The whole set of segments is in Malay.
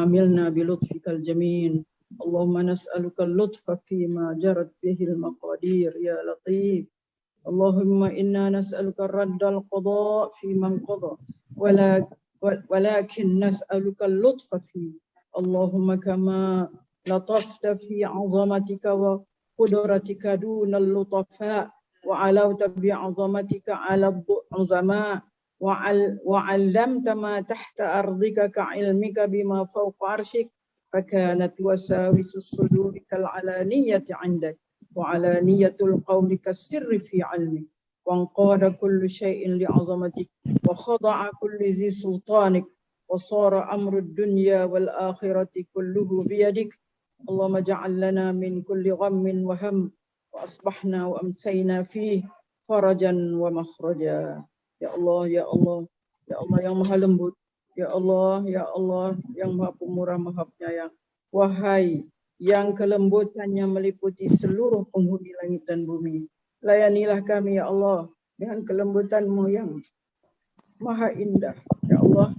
عاملنا بلطفك الجميل. اللهم نسألك اللطف فيما جرت به المقادير يا لطيف. اللهم إنا نسألك رد القضاء في من قضى ولكن نسألك اللطف فيه. اللهم كما لطفت في عظمتك وقدرتك دون اللطفاء وعلوت بعظمتك على العظماء وعلمت ما تحت أرضك كعلمك بما فوق عرشك فكانت وساوس الصدور كالعلانية عندك وعلانية القول كالسر في علمك وانقاد كل شيء لعظمتك وخضع كل ذي سلطانك وصار أمر الدنيا والآخرة كله بيدك. اللهم اجعل لنا من كل غم وهم وأصبحنا وأمسينا فيه فرجا ومخرجا. Ya Allah, ya Allah, ya Allah yang maha lembut, ya Allah yang maha pemurah, maha penyayang. Wahai yang kelembutannya meliputi seluruh penghuni langit dan bumi, layanilah kami ya Allah dengan kelembutan-Mu yang maha indah. Ya Allah,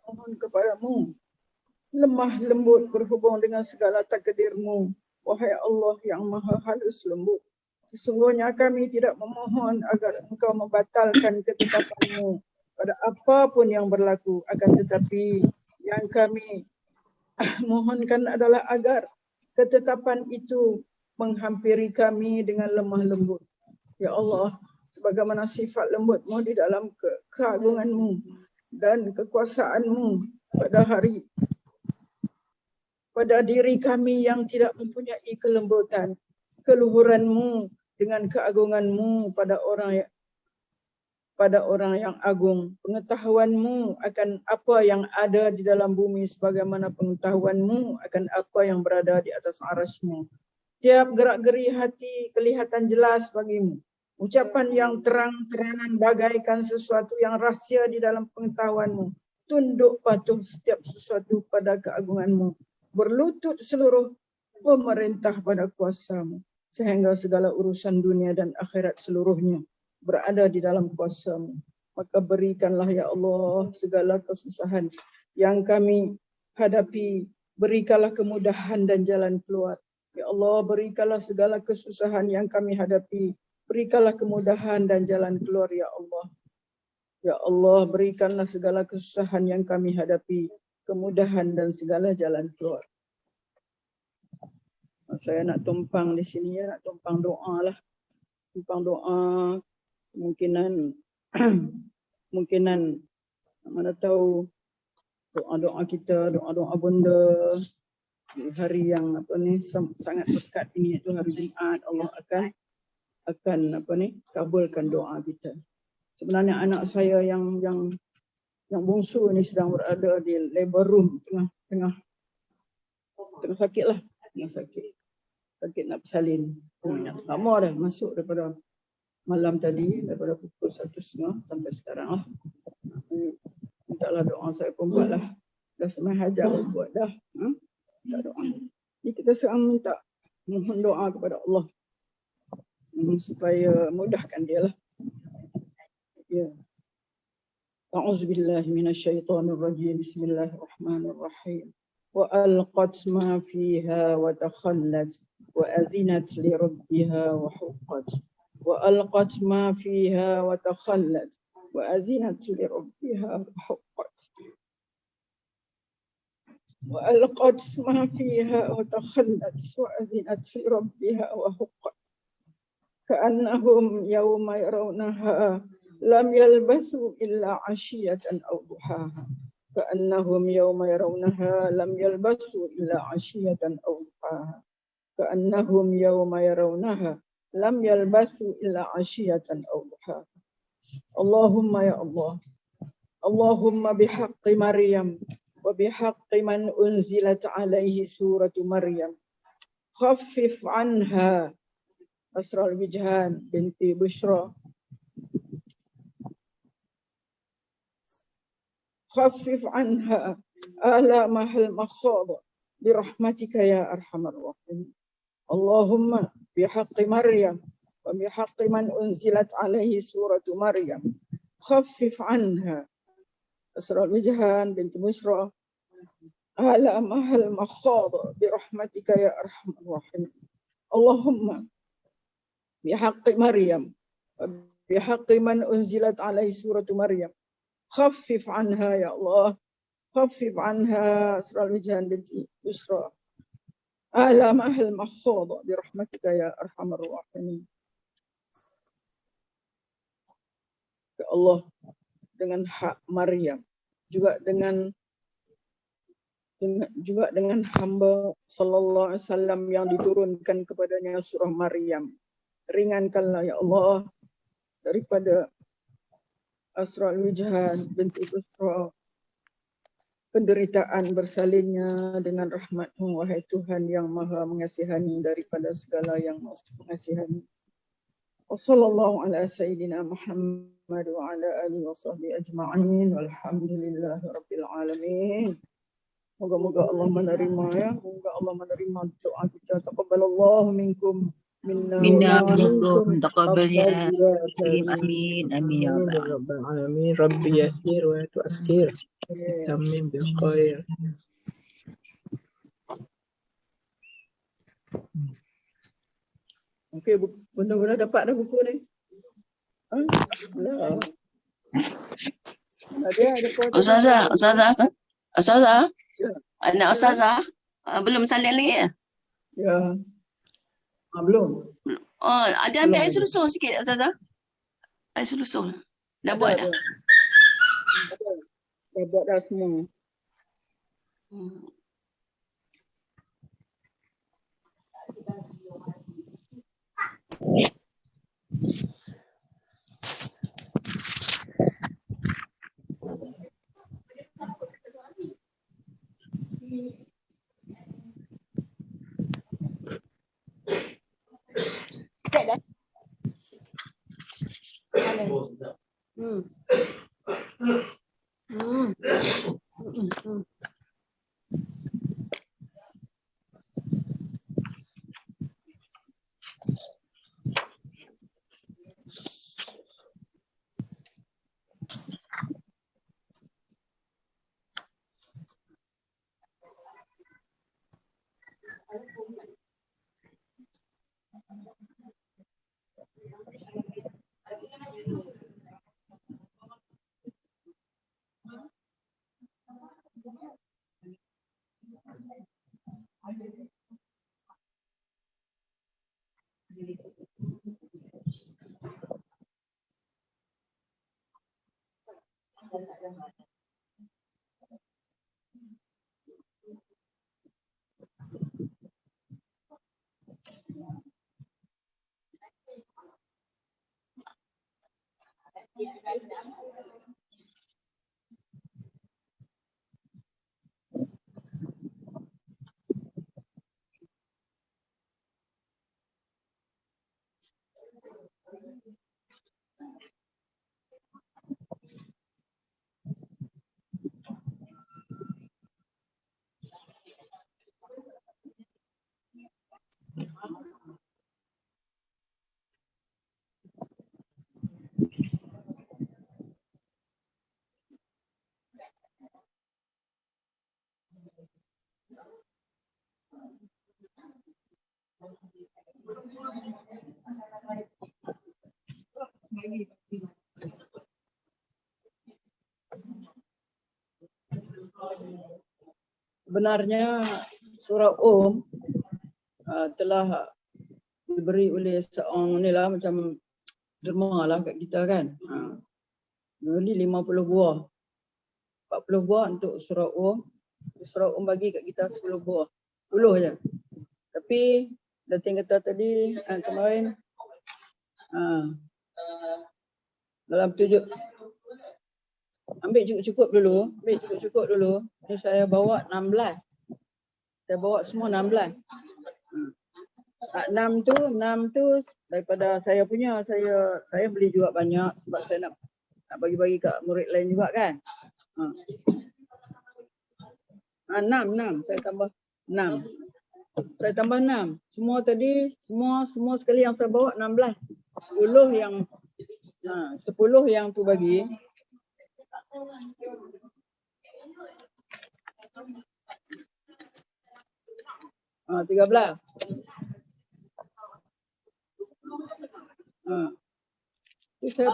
mohon kepadamu lemah lembut berhubung dengan segala takdir-Mu. Wahai Allah yang maha halus lembut, sesungguhnya kami tidak memohon agar Engkau membatalkan ketetapan-Mu pada apapun yang berlaku, akan tetapi yang kami mohonkan adalah agar ketetapan itu menghampiri kami dengan lemah lembut. Ya Allah, sebagaimana sifat lembut-Mu di dalam keagungan-Mu dan kekuasaan-Mu pada diri kami yang tidak mempunyai kelembutan, keluhuran-Mu dengan keagungan-Mu pada orang yang agung, pengetahuan-Mu akan apa yang ada di dalam bumi sebagaimana pengetahuan-Mu akan apa yang berada di atas arasy-Mu. Tiap gerak-geri hati kelihatan jelas bagimu. Ucapan yang terang-terangan bagaikan sesuatu yang rahsia di dalam pengetahuan-Mu. Tunduk patuh setiap sesuatu pada keagungan-Mu. Berlutut seluruh pemerintah pada kuasa-Mu. Sehingga segala urusan dunia dan akhirat seluruhnya berada di dalam kuasa-Mu. Maka berikanlah ya Allah segala kesusahan yang kami hadapi. Berikanlah kemudahan dan jalan keluar. Ya Allah, berikanlah segala kesusahan yang kami hadapi. Berikanlah kemudahan dan jalan keluar ya Allah. Ya Allah, berikanlah segala kesusahan yang kami hadapi. Kemudahan dan segala jalan keluar. Saya nak tumpang di sini ya, nak tumpang doa lah. Tumpang doa, kemungkinan mana tahu doa-doa kita, doa-doa bunda di hari yang sangat dekat ini, itu hari Jumaat, Allah akan kabulkan doa kita. Sebenarnya anak saya yang bungsu ni sedang berada di labor room, tengah sakit lah, sakit nak bersalin. Lama dah masuk daripada malam tadi, daripada pukul 1:30 sampai sekarang lah. Mintalah doa saya pun buat lah. Dah semai hajat buat dah. Minta doa. Jadi kita sekarang minta mohon doa kepada Allah supaya mudahkan dia lah. Ya. A'udzubillahi minasyaitonirrajim. Bismillahirrahmanirrahim. Wa alqat ma fiha wa takhallat wa azinat li rabbiha wa huqqat. Wa alqat ma fiha wa takhallat wa azinat li rabbiha wa huqqat. Wa alqat ma fiha wa takhallat wa azinat li rabbiha wa huqqat. Ka'annahum yawma yarawnaha lam yalbathu illa 'ashiyatan aw duhaha. كأنهم يوم يرونها لم يلبثوا إلا عشية أو ضحاها. كأنهم يوم يرونها لم يلبثوا إلا عشية أو ضحاها. اللهم يا الله، اللهم بحق مريم وبحق من أنزلت عليه سورة مريم خفف عنها أسرى الوجهان بنت بشرى، خفف عنها آلامها المخاض برحمتك يا أرحم الراحمين. اللهم بحق مريم وبحق من أنزلت عليه سورة مريم خفف عنها أسرى الوجهان بنت بشرى على مها المخاض برحمتك يا أرحم الراحمين. اللهم بحق مريم وبحق من أنزلت عليه سورة مريم خفف عنها يا الله، خفف عنها سورة الوجهان بنت يسرى على مها المخاض برحمتك يا أرحم الراحمين. Ya Allah, dengan hak Maryam, juga dengan hamba sallallahu alaihi wasallam yang diturunkan kepadanya surah Maryam. Ringankanlah ya Allah daripada Asra al-Wijhan binti Usra penderitaan bersalinnya dengan rahmat-Mu wahai Tuhan yang Maha mengasihani daripada segala yang Maha mengasihani. Wassallallahu ala sayyidina Muhammad wa ala alihi wa sahbihi ajma'in walhamdulillahi rabbil alamin. Moga-moga Allah menerima ya. Moga Allah menerima doa kita. Taqabbalallahu minkum minna minkum taqabbal ya karim. Amin amin ya rabbal alamin. Rabbi yassir wa tu'assir. Tamim bil khair. Okey, bunda-bunda dapat dah buku ni. Ustazah. Anak Ustazah belum salin lagi ya? Ya. Belum. Oh, ada ambil air selusur sikit Ustazah. Air selusur. Dah buat dah? Dah buat dah semua. Sebenarnya surah telah diberi oleh seorang ni lah macam derma lah kat kita kan. Ini 50 buah. 40 buah untuk surah Surah bagi kat kita 10 buah. 10 je. Tapi Datin kata tadi kemarin dalam 7 ambil cukup-cukup dulu. Ni saya bawa 16. Saya bawa semua 16. 6 tu daripada saya punya, saya beli juga banyak sebab saya nak bagi-bagi kat murid lain juga kan. 6 saya tambah 6. Saya tambah 6. Semua tadi semua sekali yang saya bawa 16. 10 yang tu bagi. 13. Itu saya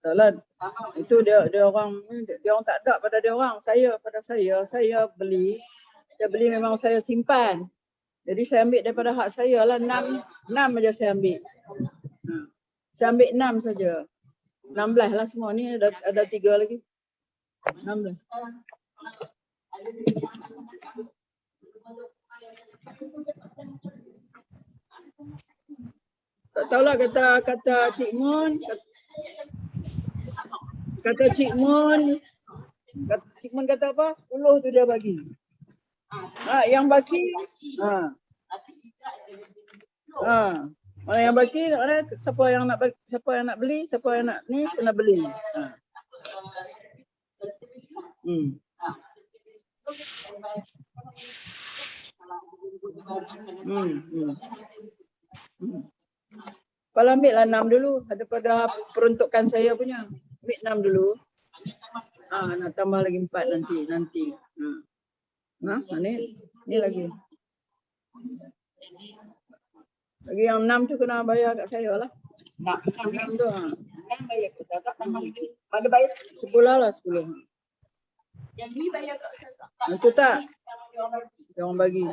taklah. Itu dia orang tak ada pada dia orang. Saya beli. Saya beli memang saya simpan. Jadi saya ambil daripada hak saya lah 6 aja saya ambil. Saya ambil 6 saja. 16 lah semua ni, ada 3 lagi. 16. Tak tahulah kata Cik Mun. Kata Cik Mun kata apa? 10 tu dia bagi. Yang baki. Mana yang baki, siapa yang nak beli, siapa yang nak ni kena beli. Kalau ambil lah 6 dulu daripada peruntukan saya punya. Ambil 6 dulu. Nak tambah lagi 4 nanti. Ni lagi. Lagi yang 6 tu kena bayar kat saya lah. 6 tu. 6 bayar kat saya tak tambah lagi. Mana bayar 10 lah 10. Yang ni bayar kat saya tak? Itu tak. Dia orang bagi.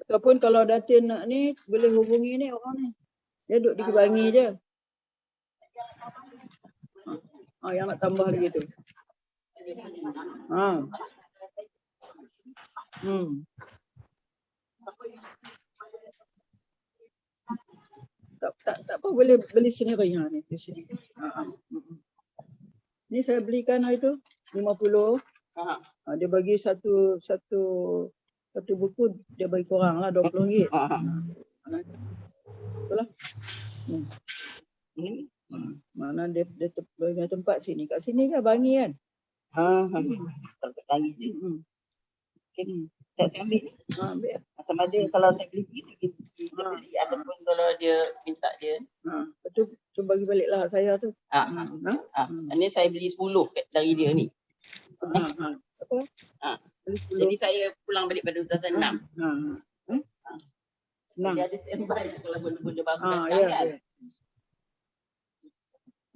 Ataupun kalau Datin nak ni, boleh hubungi ni orang ni. Dia duduk di Kebangi je. Yang nak tambah lagi tu. Tak apa, boleh beli sendiri ni di sini. Ni saya belikan hari tu 50. Dia bagi satu buku, dia bagi korang lah RM20. Itulah. Mana dia tempat sini. Kat sini ke Bangi kan? Tak lagi je. Saya ambil. Ambil. Sama ada kalau saya beli, saya beli. Ataupun kalau dia minta dia. Betul. Cuba bagi balik lah saya tu. Ini saya beli 10 dari dia ni. Apa? Jadi saya pulang balik pada Ustazah 6. Senang. Dia ada standby kalau benda-benda baru datang kan.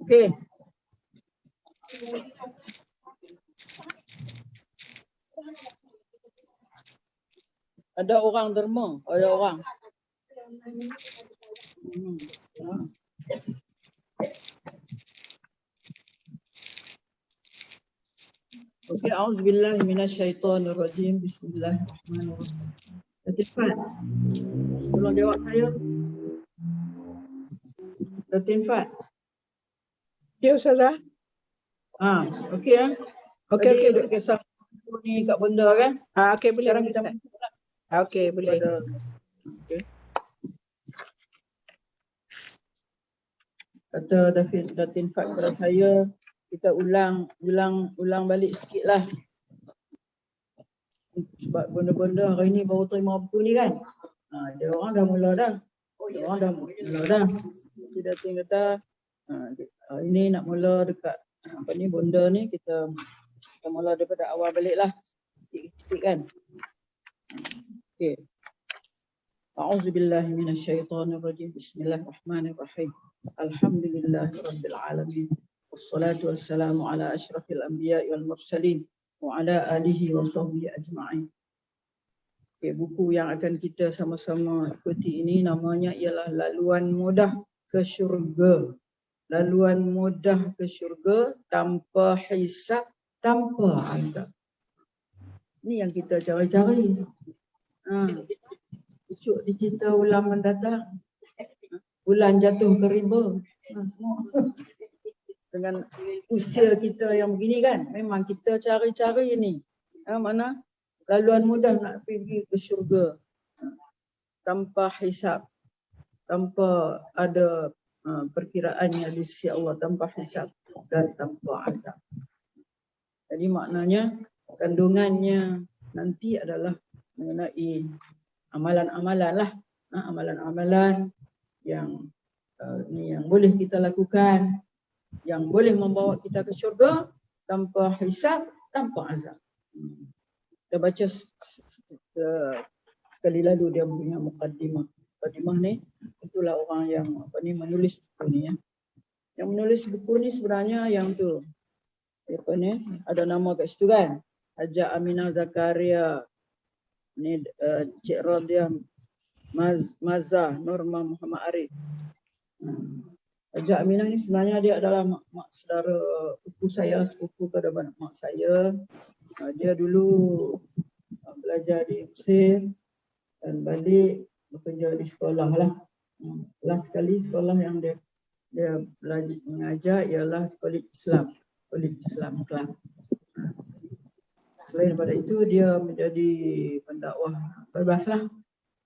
Okey. Ada orang derma, ada orang. Okey, auzubillahi minasyaitonirrajim. Bismillahirrahmanirrahim. Cepat. Tolong jawab saya. Datin Fat. Ya Ustazah. Okey ah. Okey. Kisah ni kat benda kan? Okey, boleh. Sekarang kita okey, boleh. Okey. Kata Datin Fat kepada saya, kita ulang balik sikit lah. Sebab benda-benda hari ni baru terima buku ni kan. Dia orang dah mula dah. Jadi Datin kata, hari ni nak mula dekat benda ni kita mula daripada awal balik lah. Sikit-sikit kan. Okey. A'udzubillahi minasyaitonirrajim. Bismillahirrahmanirrahim. Alhamdulillahirabbil alamin. Wassalatu wassalamu ala asyrafil anbiya'i wal mursalin wa ala alihi wa sahbihi ajma'in. Okay, buku yang akan kita sama-sama ikuti ini namanya ialah Laluan Mudah ke Syurga. Laluan mudah ke syurga tanpa hisab, tanpa azab. Ini yang kita cari-cari. Esok dicerita ulang mendatang. Bulan jatuh ke riba. Semua. Dengan usia kita yang begini kan, memang kita cari-cari ni. Mana laluan mudah nak pergi ke syurga. Tanpa hisab. Tanpa ada perkiraannya di sisi Allah, tanpa hisab dan tanpa azab. Jadi maknanya kandungannya nanti adalah mengenai amalan-amalan lah. amalan-amalan yang yang boleh kita lakukan, yang boleh membawa kita ke syurga tanpa hisab, tanpa azab. Kita baca sekali lalu dia punya mukaddimah. Mukaddimah ni itulah orang yang menulis buku ni ya. Yang menulis buku ni sebenarnya yang tu ada nama kat situ kan, Haja Aminah Zakaria ni, Cik Radiah Mazah Nurma Muhammad Arif. Haja Aminah ni sebenarnya dia adalah mak saudara sepupu saya, sepupu kepada mak saya. Dia dulu belajar di Mesir dan balik bekerja di sekolah lah. Last sekali sekolah yang dia belajar mengajar ialah Kolej Islam Kelang. Selain daripada itu dia menjadi pendakwah bebas lah.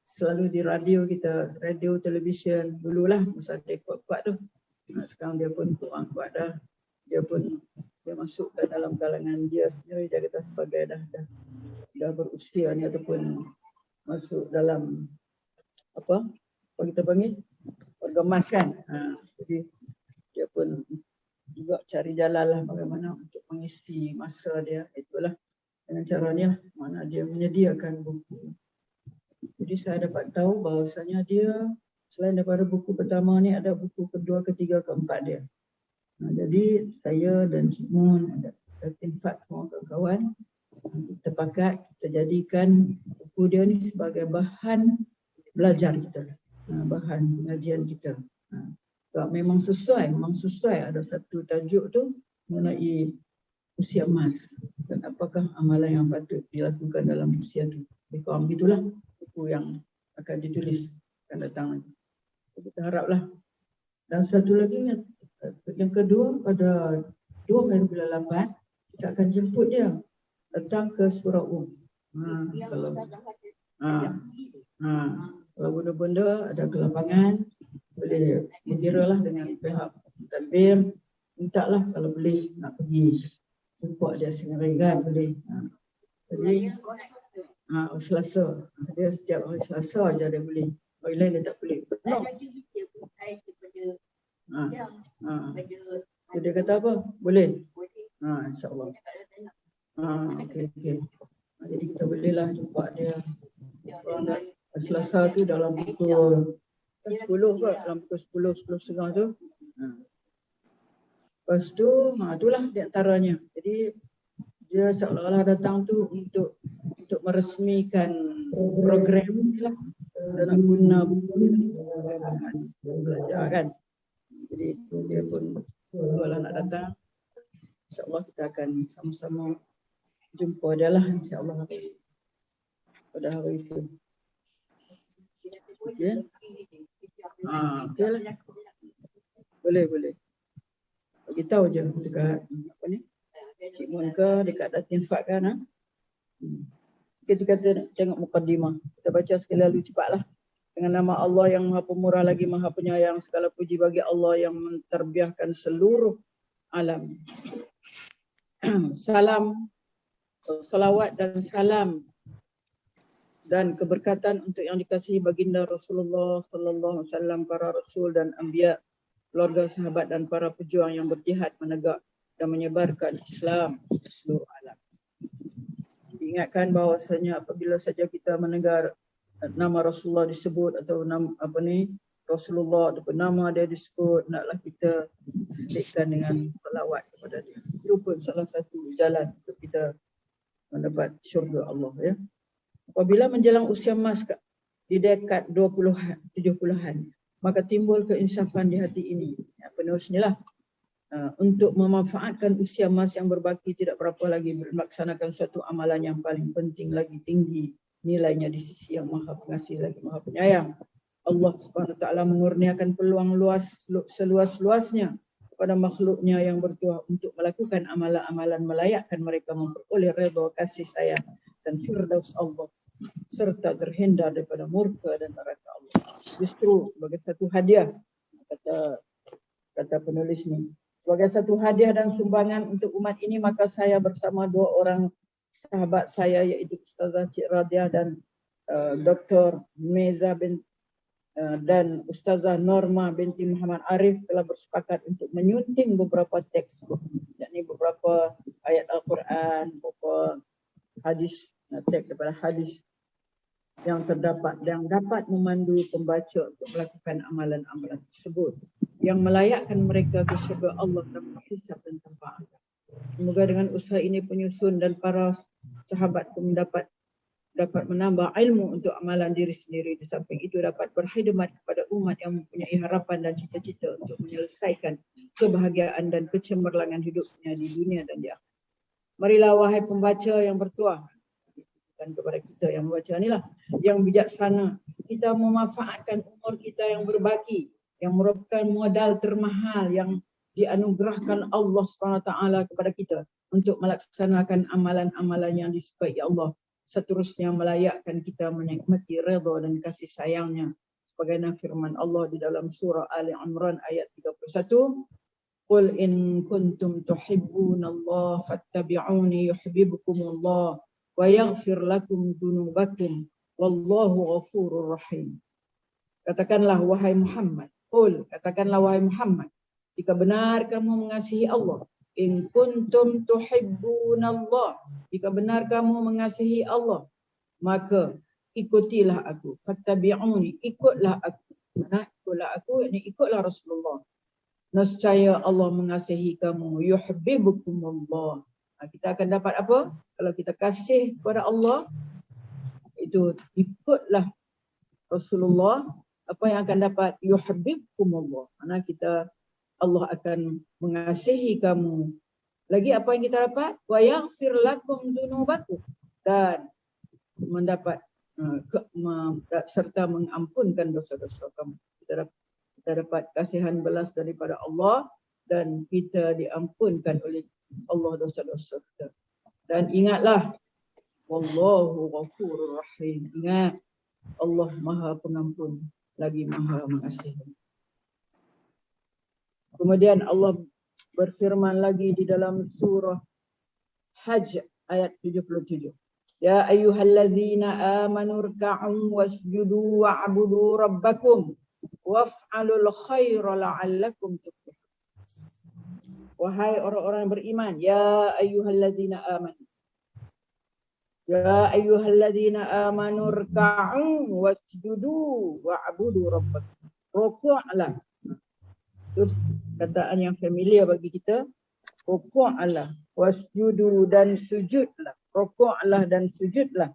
Selalu di radio kita, radio, televisyen dululah masa dia kuat-kuat tu. Sekarang dia pun kurang kuat dah. Dia masuk ke dalam kalangan dia sendiri, dia kata sebagai dah berusia ni ataupun masuk dalam apa kita panggil bergemas kan. Jadi dia pun juga cari jalan lah bagaimana untuk mengisi masa dia. Itulah dengan cara ni lah, mana dia menyediakan buku. Jadi saya dapat tahu bahawasanya dia selain daripada buku pertama ni ada buku kedua, ketiga, keempat dia. Jadi saya dan Cik Mun, ada Tim Fat, semua kawan-kawan, kita sepakat kita jadikan buku dia ni sebagai bahan belajar kita, bahan pengajian kita. Memang sesuai ada satu tajuk tu mengenai usia emas dan apakah amalan yang patut dilakukan dalam usia tu. Kurang begitulah buku yang akan ditulis akan datang lagi. Kita haraplah. Dan satu lagi yang kedua, pada 2 Februari 8 kita akan jemput dia datang ke Surau kalau benda-benda ada kelapangan boleh menggiralah dengan pihak tadbir, mintalah kalau boleh nak pergi jemput dia sendiri kan boleh. Jadi Selasa, dia setiap hari Selasa aja dia boleh, hari lain dia tak boleh. Dia kata apa? Boleh. InsyaAllah. Okey. Jadi kita bolehlah jumpa dia. Selasa tu dalam pukul 10 kot, dalam pukul 10:30 tu. Lepas tu, itulah di antaranya. Jadi dia seolah-olah datang tu untuk meresmikan program ni lah. Dan guna buku ni belajar kan. Jadi dia pun kalau nak datang, insyaAllah kita akan sama-sama jumpa dia lah insyaAllah pada hari itu. Okey. Okey lah. Boleh. Bagi tahu je dekat apa ni? Cik Mun ke dekat Datin Fat kan Kita tengok mukaddimah. Kita baca sekali lalu cepatlah. Dengan nama Allah yang Maha Pemurah lagi Maha Penyayang, segala puji bagi Allah yang menterbiahkan seluruh alam. Salawat dan salam dan keberkatan untuk yang dikasihi baginda Rasulullah sallallahu alaihi wasallam, para rasul dan anbiya, keluarga, sahabat dan para pejuang yang berjihad menegak dan menyebarkan Islam ke seluruh alam. Diingatkan bahawasanya apabila saja kita mendengar nama Rasulullah disebut atau nama Rasulullah ataupun nama dia disebut, naklah kita sedikitkan dengan selawat kepada dia. Itu pun salah satu jalan untuk kita mendapat syurga Allah ya. Apabila menjelang usia emas di dekad 20-an, 70-an, maka timbul keinsafan di hati ini. Penerusnya lah untuk memanfaatkan usia emas yang berbaki tidak berapa lagi melaksanakan suatu amalan yang paling penting lagi tinggi nilainya di sisi yang Maha Pengasih lagi Maha Penyayang. Allah Subhanahu Wa Taala mengurniakan peluang luas seluas-luasnya kepada makhluknya yang bertuah untuk melakukan amalan-amalan melayakkan mereka memperoleh redha, kasih sayang dan firdaus Allah serta terhindar daripada murka dan neraka Allah. Justru sebagai satu hadiah, kata penulis ni, sebagai satu hadiah dan sumbangan untuk umat ini, maka saya bersama 2 orang sahabat saya iaitu Ustazah Cik Radiah dan Dr. Meza bin dan Ustazah Norma binti Muhammad Arif telah bersepakat untuk menyunting beberapa teks, yakni beberapa ayat Al-Quran, beberapa hadis, teks daripada hadis yang terdapat yang dapat memandu pembaca untuk melakukan amalan-amalan tersebut yang melayakkan mereka ke syurga Allah tanpa hisab dan tanpa azab. Semoga dengan usaha ini penyusun dan para sahabat pun dapat menambah ilmu untuk amalan diri sendiri, di samping itu dapat berkhidmat kepada umat yang mempunyai harapan dan cita-cita untuk menyelesaikan kebahagiaan dan kecemerlangan hidupnya di dunia dan di akhirat. Marilah wahai pembaca yang bertuah, dan kepada kita yang membaca inilah yang bijaksana, kita memanfaatkan umur kita yang berbaki, yang merupakan modal termahal yang dianugerahkan Allah SWT kepada kita untuk melaksanakan amalan-amalan yang disukai Allah, seterusnya melayakkan kita menikmati redha dan kasih sayangnya sebagaimana firman Allah di dalam surah Ali Imran ayat 31, Qul in kuntum tuhibbunallaha fattabi'uni yuhibbukumullah wa yaghfir lakum dhunubakum wallahu ghafurur rahim. Katakanlah wahai Muhammad, katakanlah wahai Muhammad, jika benar kamu mengasihi Allah, in kuntum tuhibbunallah, jika benar kamu mengasihi Allah, maka ikutilah aku, fattabi'uni, ikutlah aku. Mana ikutlah aku, ini ikutlah Rasulullah. Nescaya Allah mengasihi kamu, yuhibbukumullah. Kita akan dapat apa? Kalau kita kasih kepada Allah, itu ikutlah Rasulullah, apa yang akan dapat? Yuhibbukumullah. Mana kita, Allah akan mengasihi kamu. Lagi apa yang kita dapat? Wa yaghfir lakum dzunubakum, dan mendapat serta mengampunkan dosa-dosa kamu. Kita dapat kasihan belas daripada Allah dan kita diampunkan oleh Allah dosa-dosa kita. Dan ingatlah, wallahu ghafurur rahim. Ingat, Allah Maha Pengampun lagi Maha Mengasihi. Kemudian Allah berfirman lagi di dalam surah Hajj ayat 77. Ya ayyuhallazina amanu rka'u wasjudu wa'budu rabbakum waf'alul khaira la'allakum tuflihun. Wahai orang-orang yang beriman, ya ayyuhallazina amanu. Ya ayyuhallazina amanu rka'u wasjudu wa'budu rabbakum. Rukuklah. Itu kataan yang familiar bagi kita. Rukuklah, wasjudu dan sujudlah. Rukuklah dan sujudlah.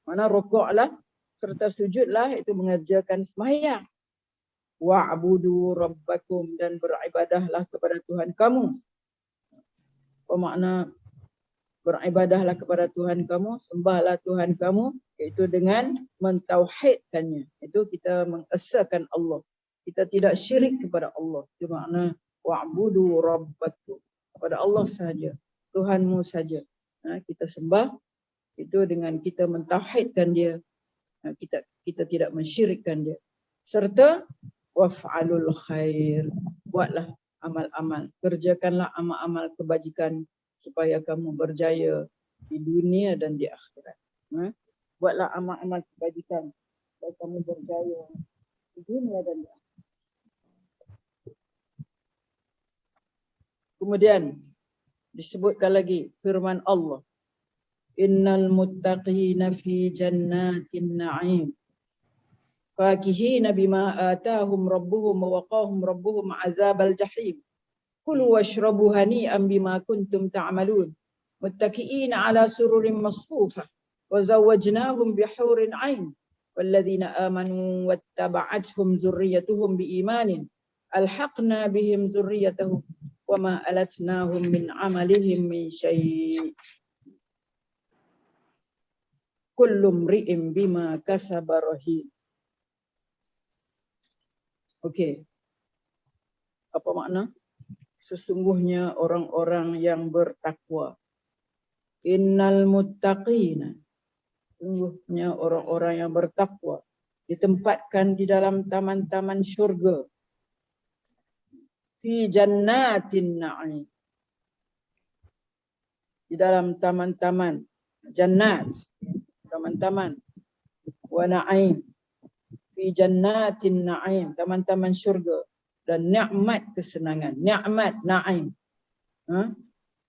Mana rukuklah serta sujudlah itu mengerjakan sembahyang. Wa'budu rabbakum, dan beribadahlah kepada Tuhan kamu. Apa makna beribadahlah kepada Tuhan kamu? Sembahlah Tuhan kamu, iaitu dengan mentauhidkannya. Itu kita mengesahkan Allah. Kita tidak syirik kepada Allah. Itu makna wa'budu rabbakum. Kepada Allah sahaja, Tuhanmu saja. Kita sembah itu dengan kita mentauhidkan dia. Kita tidak mensyirikkan dia. Serta waf'alul khair, buatlah amal-amal, kerjakanlah amal-amal kebajikan supaya kamu berjaya di dunia dan di akhirat. Buatlah amal-amal kebajikan supaya kamu berjaya di dunia dan di akhirat. Kemudian disebutkan lagi firman Allah, innal muttaqina fi jannatin na'im fakihina bima atahum rabbuhum wa waqahum rabbuhum azabal jahim kulu washrabu hani'an bima kuntum ta'malun muttaqiina ala sururin masfufah wa zawwajnahum bihurin 'ain walladzina amanu wattaba'athum dzurriyyatuhum biimanin alhaqna bihim dzurriyyatahum wa ma alatnahum min 'amalihim min syai' kullu imri'in bima kasaba rahin. Okey. Apa makna? Sesungguhnya orang-orang yang bertakwa. Innal muttaqina. Sesungguhnya orang-orang yang bertakwa ditempatkan di dalam taman-taman syurga. Fi jannatin na'im. Di dalam taman-taman jannat, taman-taman wa na'im. Fi fi jannatin na'im, taman-taman syurga dan nikmat kesenangan, nikmat na'im.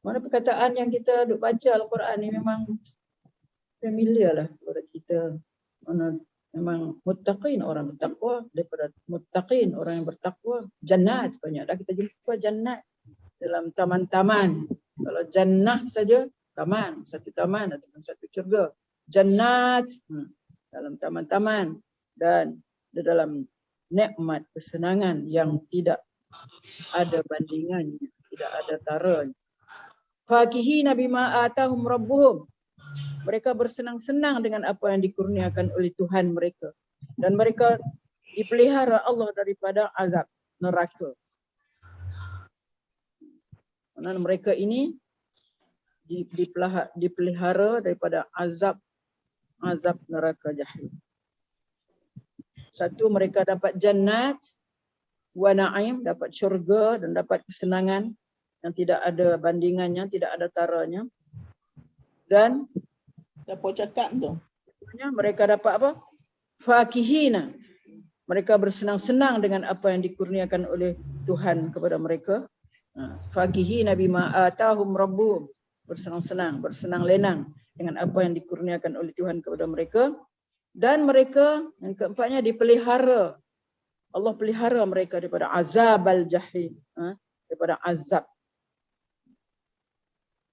Mana perkataan yang kita duk baca Al-Quran ni memang familiar lah kepada kita. Mana memang muttaqin, orang bertakwa, daripada muttaqin, orang yang bertakwa. Jannat banyak dah kita jumpa jannat dalam taman-taman. Kalau jannah saja taman, satu taman ataupun satu syurga. Jannat dalam taman-taman dan di dalam nikmat kesenangan yang tidak ada bandingannya, tidak ada taranya. Fakihina bima atahum rabbuhum. Mereka bersenang-senang dengan apa yang dikurniakan oleh Tuhan mereka. Dan mereka dipelihara Allah daripada azab neraka. Karena mereka ini dipelihara daripada azab neraka jahim. Satu, mereka dapat jannat wa na'im, dapat syurga dan dapat kesenangan yang tidak ada bandingannya, tidak ada taranya. Dan Siapa cakap tu? mereka dapat apa? Fakihina. Mereka bersenang-senang dengan apa yang dikurniakan oleh Tuhan kepada mereka. Fakihina bima atahum rabbuhum. Bersenang-senang, bersenang lenang dengan apa yang dikurniakan oleh Tuhan kepada mereka. Dan mereka, yang keempatnya, dipelihara. Allah pelihara mereka daripada azab al-jahim. Daripada azab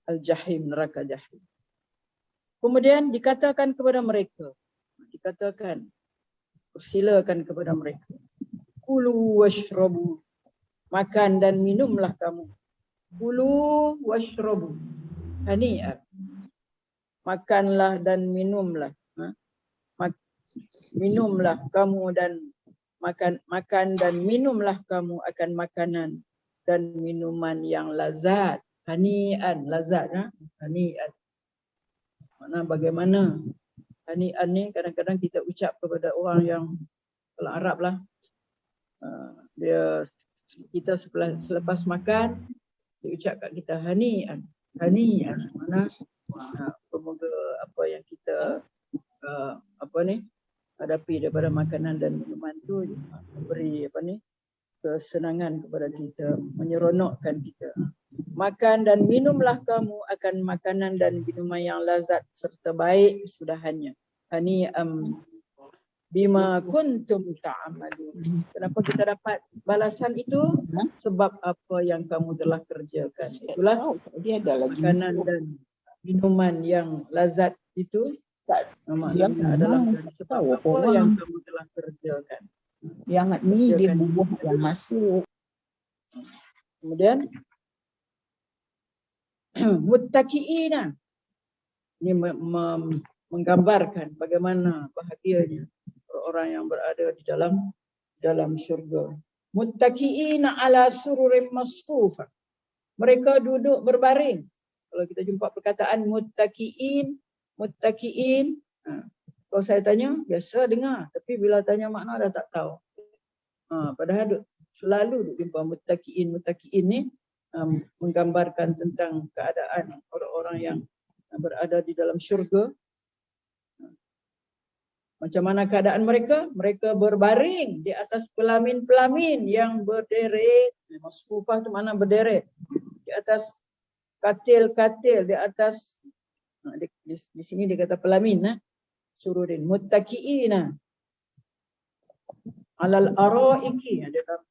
al-jahim, neraka jahim. Kemudian dikatakan kepada mereka, persilakan kepada mereka, kulu washrabu, makan dan minumlah kamu. Kulu washrabu, hani'an, makanlah dan minumlah. Minumlah kamu dan makan dan minumlah kamu akan makanan dan minuman yang lazat. Hani'an, lazat, hani'an. Mana bagaimana hani'an ni kadang-kadang kita ucap kepada orang yang kalau Arab lah, kita selepas makan dia ucap kat kita hani'an, hani'an. Mana semoga apa yang kita hadapi daripada makanan dan minuman tu memberi kesenangan kepada kita, menyeronokkan kita. Makan dan minumlah kamu akan makanan dan minuman yang lazat serta baik sudahannya. Hani'am bima kuntum ta'amalun. Kenapa kita dapat balasan itu? Sebab apa yang kamu telah kerjakan. Itulah makanan dan minuman yang lazat itu. Maknanya adalah sebab apa yang kamu telah kerjakan. Yang ni dia bubuh yang masuk. Kemudian muttaqiina, ini menggambarkan bagaimana bahagianya orang yang berada di dalam syurga. Muttaqiina ala sururin masfufa. Mereka duduk berbaring. Kalau kita jumpa perkataan muttaqiin, kalau saya tanya, biasa dengar. Tapi bila tanya makna dah tak tahu. Padahal selalu jumpa muttaqiin ni menggambarkan tentang keadaan orang-orang yang berada di dalam syurga. Macam mana keadaan mereka? Mereka berbaring di atas pelamin-pelamin yang berderet. Masfufah tu mana berderet? Di atas katil-katil, di atas di sini dia kata pelamin, sururin muttaqiina alal araiki. Ada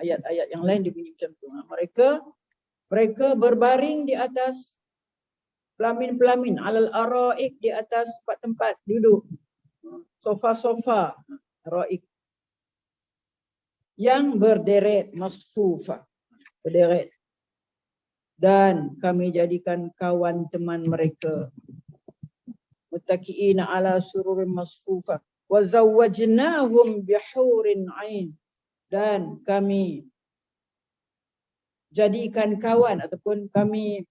ayat-ayat yang lain dibunyi macam tu. Mereka berbaring di atas pelamin-pelamin, alal araik, di atas tempat duduk, sofa-sofa, araik yang berderet, masfufa, berderet. Dan kami jadikan kawan teman mereka. Muttaqiina ala sururin masfufa wa zawwajnahum bihurin 'ain. Dan kami jadikan kawan ataupun kami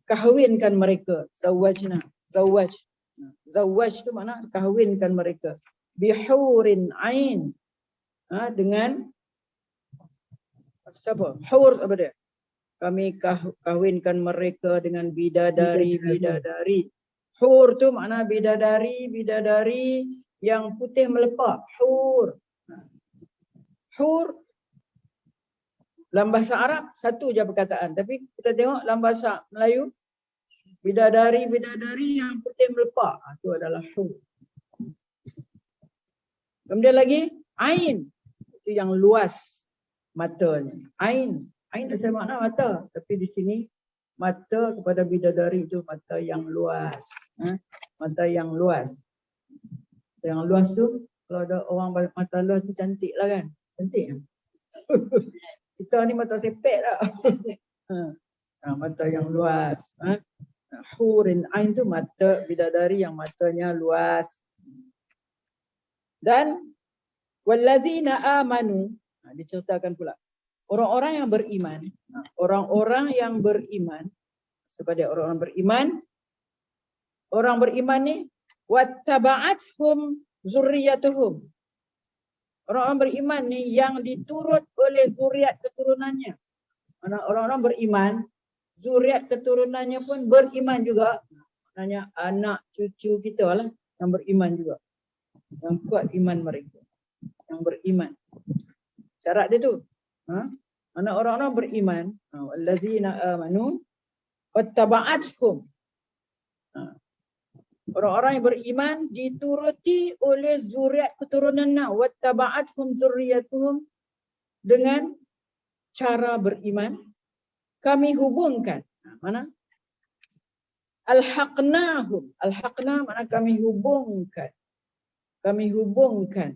kahwinkan mereka. Zawwajna, zawwaj tu makna kahwinkan mereka. Bihurin 'ain. Dengan apa? Hur apa dia? Kami kahwinkan mereka dengan bidadari-bidadari. Hur tu makna bidadari yang putih melepak, hur. Hur dalam bahasa Arab satu je perkataan, tapi kita tengok dalam bahasa Melayu, bidadari yang putih melepak, itu adalah hur. Kemudian lagi ain, itu yang luas matanya. Ain ada makna mata, tapi di sini mata kepada bidadari itu mata yang luas. Mata yang luas. Yang luas tu, kalau ada orang mata luas tu cantik lah kan? Cantik. Kita ni mata sepek lah. Mata yang luas. Hurin ain tu mata bidadari yang matanya luas. Dan wallazina amanu, diceritakan pula orang-orang yang beriman, orang-orang yang beriman, sebagai orang beriman ni wattaba'athum zurriyatuhum, orang-orang beriman ni yang diturut oleh zuriat keturunannya. Orang-orang beriman, zuriat keturunannya pun beriman juga, maknanya anak cucu kita lah yang beriman juga, yang kuat iman mereka, yang beriman. Syarat dia tu, mana orang-orang beriman, allazina amanu wattaba'athum, orang-orang yang beriman dituruti oleh zuriat keturunannya, wattaba'athum zurriyatuhum, dengan cara beriman kami hubungkan. Mana? Alhaqnahum, alhaqna mana kami hubungkan. Kami hubungkan.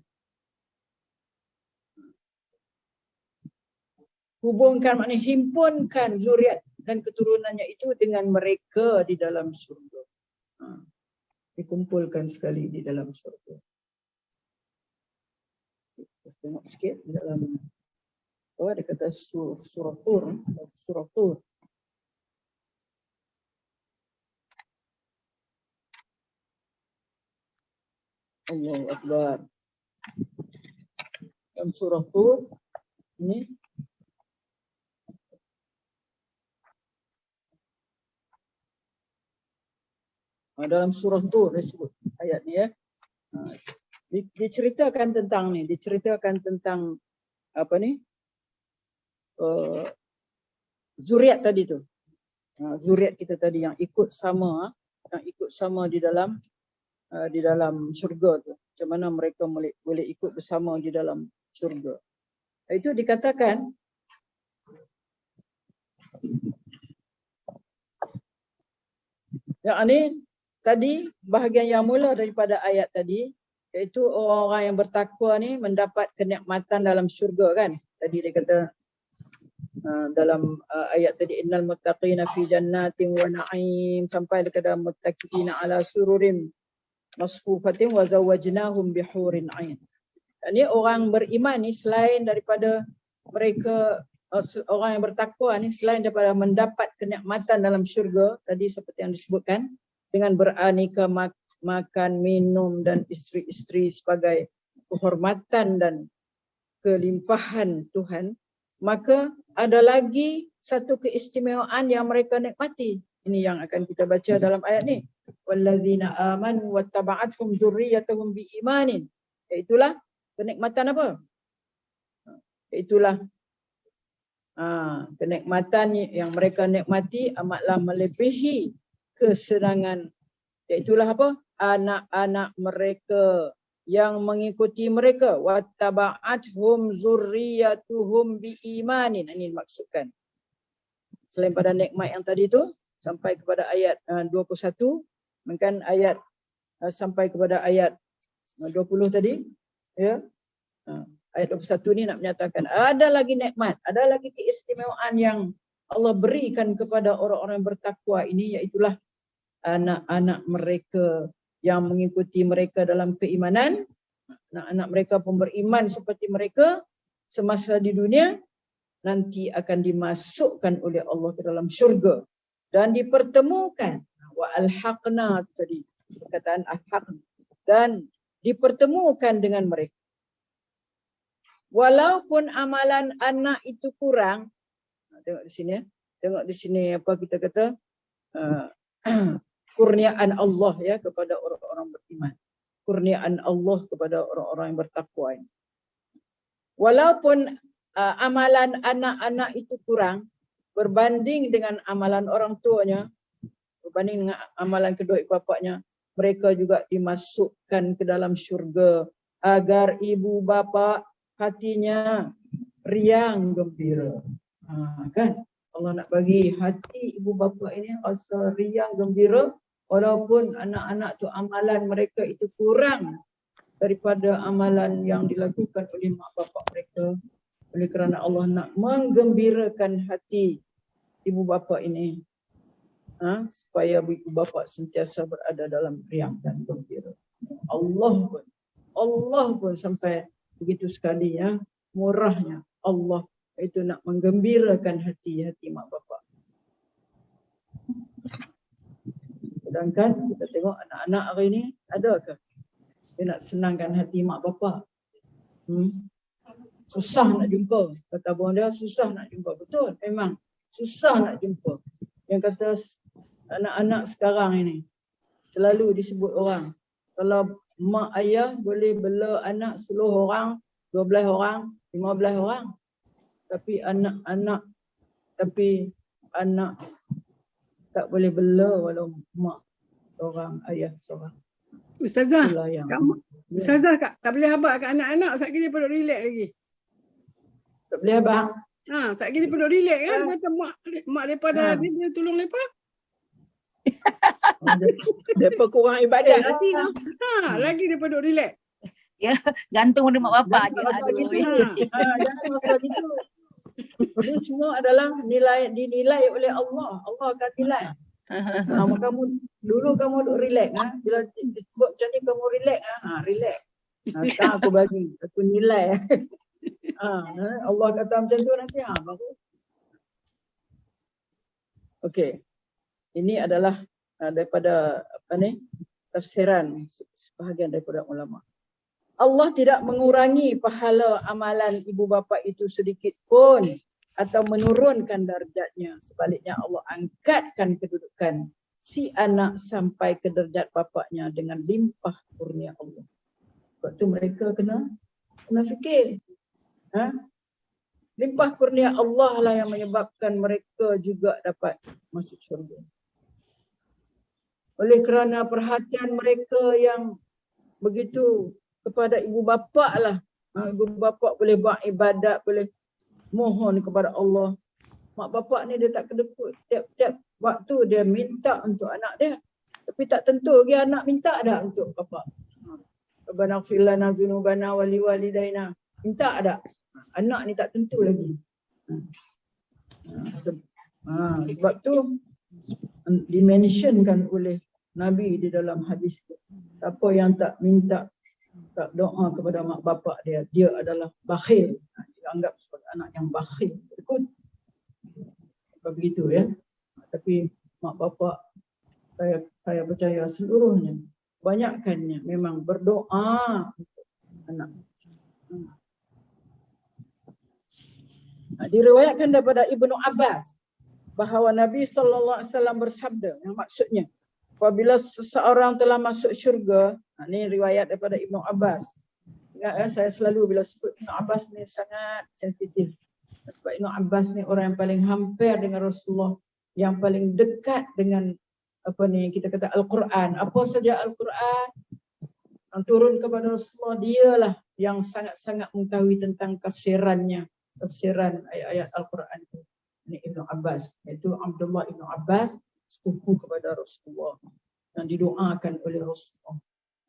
Hubungkan maknanya himpunkan zuriat dan keturunannya itu dengan mereka di dalam syurga. Dikumpulkan sekali di dalam syurga. Kita tengok sikit di dalam ada kata surah Tur. Allahu Akbar. Dalam surah Tur ini dalam surah Tur disebut ayat ni ya. Diceritakan tentang apa ni? Zuriat tadi tu. Zuriat kita tadi yang ikut sama di dalam syurga tu. Macam mana mereka boleh ikut bersama di dalam syurga. Itu dikatakan yang ini tadi bahagian yang mula daripada ayat tadi, iaitu orang-orang yang bertakwa ni mendapat kenikmatan dalam syurga kan. Tadi dia kata dalam ayat tadi, innal muttaqina fi jannatin wa na'im, sampai dekat muttaqina ala sururin masfufatin wa zawwajnahum bihurin ain. Ini orang beriman ni selain daripada mereka, orang yang bertakwa ni selain daripada mendapat kenikmatan dalam syurga tadi seperti yang disebutkan, dengan beraneka makan, minum dan isteri-isteri sebagai kehormatan dan kelimpahan Tuhan, maka ada lagi satu keistimewaan yang mereka nikmati. Ini yang akan kita baca dalam ayat ni. Wallazina amanu wattaba'athum dzurriyyatuhum biimanin. Iaitulah kenikmatan apa? Iaitulah kenikmatan yang mereka nikmati amatlah melebihi kesenangan. Iaitulah apa? Anak-anak mereka yang mengikuti mereka, wattaba'athum zurriyatuhum biimanin. Ini dimaksudkan. Selain pada nikmat yang tadi tu sampai kepada ayat 21, mungkin ayat sampai kepada ayat 20 tadi, ya. Ayat 21 ni nak menyatakan ada lagi nikmat, ada lagi keistimewaan yang Allah berikan kepada orang-orang bertakwa ini, iaitulah anak-anak mereka yang mengikuti mereka dalam keimanan. Anak-anak mereka pun beriman seperti mereka semasa di dunia, nanti akan dimasukkan oleh Allah ke dalam syurga dan dipertemukan. Wa alhaqna tadi, perkataan alhaqna, dan dipertemukan dengan mereka. Walaupun amalan anak itu kurang, tengok di sini ya. Tengok di sini apa kita kata kurniaan Allah ya kepada orang-orang beriman. kurniaan Allah kepada orang-orang yang bertakwa ini. Walaupun amalan anak-anak itu kurang berbanding dengan amalan orang tuanya, berbanding dengan amalan kedua ibu bapanya, mereka juga dimasukkan ke dalam syurga agar ibu bapa hatinya riang gembira. Kan Allah nak bagi hati ibu bapa ini rasa riang gembira walaupun anak-anak tu amalan mereka itu kurang daripada amalan yang dilakukan oleh mak bapak mereka. Oleh kerana Allah nak menggembirakan hati ibu bapa ini, supaya ibu bapa sentiasa berada dalam riang dan gembira. Allah pun sampai begitu sekali ya, murahnya Allah itu nak menggembirakan hati-hati mak bapak. Sedangkan kita tengok anak-anak hari ini, adakah dia nak senangkan hati mak bapak? Susah nak jumpa. Kata abang dia, susah nak jumpa. Betul, memang susah nak jumpa. Yang kata anak-anak sekarang ini selalu disebut orang, kalau mak ayah boleh bela anak 10 orang, 12 orang, 15 orang. Tapi anak tak boleh bela walau mak seorang, ayah seorang. Ustazah, Ustazah tak boleh habaq kat anak-anak, satgi dia perlu relax lagi. Tak boleh abang. Satgi dia perlu relax kan. Kata mak daripada dia tolong lepa. Depa kurang ibadat nanti. Lagi dia perlu relax. Ya, gantung pada mak bapak je. Jangan masalah gitu. Ini semua adalah dinilai oleh Allah. Allah akan nilai. Dulu kamu duk relax, bila disebut macam ni kamu relax, relax. Sekarang aku bagi, aku nilai. Allah kata macam tu nanti, baru. Okey. Ini adalah daripada tafsiran sebahagian daripada ulama. Allah tidak mengurangi pahala amalan ibu bapa itu sedikit pun atau menurunkan darjatnya. Sebaliknya Allah angkatkan kedudukan si anak sampai ke darjat bapaknya dengan limpah kurnia Allah. Sebab tu mereka kena fikir. Limpah kurnia Allah lah yang menyebabkan mereka juga dapat masuk syurga. Oleh kerana perhatian mereka yang begitu kepada ibu bapa lah. Ibu bapa boleh buat ibadat, boleh mohon kepada Allah. Mak bapak ni dia tak kedekut. Tiap-tiap waktu dia minta untuk anak dia. Tapi tak tentu dia anak minta dah untuk bapak. Rabbana ighfir lana dzunubana wa liwalidayna. Minta dah. Anak ni tak tentu lagi. Sebab tu dimentionkan oleh Nabi di dalam hadis. Siapa yang tak minta, tak doa kepada mak bapak dia, dia adalah bakhil. Dia anggap sebagai anak yang bakhil. Begitu ya. Tapi mak bapak saya percaya seluruhnya, banyakkannya memang berdoa untuk anak. Diriwayatkan daripada Ibnu Abbas bahawa Nabi SAW bersabda, yang maksudnya apabila seseorang telah masuk syurga, ini riwayat daripada Ibnu Abbas. Ingat saya selalu bila sebut Ibnu Abbas ni sangat sensitif. Sebab Ibnu Abbas ni orang yang paling hampir dengan Rasulullah, yang paling dekat dengan kita kata Al-Quran. Apa saja Al-Quran yang turun kepada Rasulullah, dialah yang sangat-sangat mengetahui tentang tafsiran ayat-ayat Al-Quran itu. Ini Ibnu Abbas, iaitu Abdullah Ibnu Abbas, sepupu kepada Rasulullah, yang didoakan oleh Rasulullah.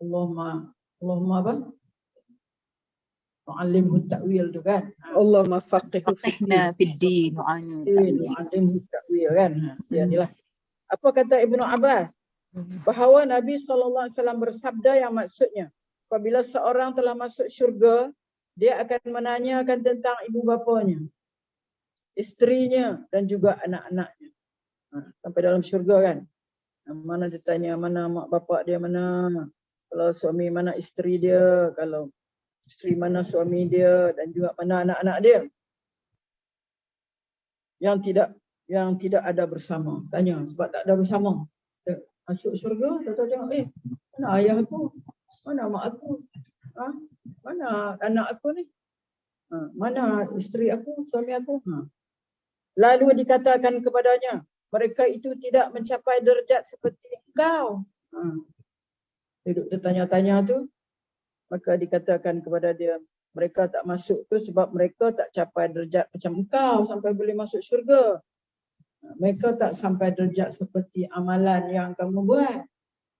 Allahumma apa? Mu'allimhu ta'wil tu kan. Allahumma faqihna fid din mu'allimhu ta'wil kan. Inilah. Apa kata Ibnu Abbas? Bahawa Nabi SAW bersabda yang maksudnya, apabila seorang telah masuk syurga, dia akan menanyakan tentang ibu bapanya, isterinya dan juga anak-anaknya. Sampai dalam syurga kan. Mana dia tanya, mana mak bapak dia mana, kalau suami mana isteri dia, kalau isteri mana suami dia, dan juga mana anak-anak dia yang tidak ada bersama. Tanya sebab tak ada bersama. Masuk syurga, tak tahu tengok, mana ayah aku? Mana mak aku? Mana anak aku ni? Mana isteri aku, suami aku? Lalu dikatakan kepadanya, mereka itu tidak mencapai derajat seperti engkau. Duduk tertanya-tanya tu, maka dikatakan kepada dia, mereka tak masuk tu sebab mereka tak capai derajat macam engkau sampai boleh masuk syurga. Mereka tak sampai derajat seperti amalan yang kamu buat.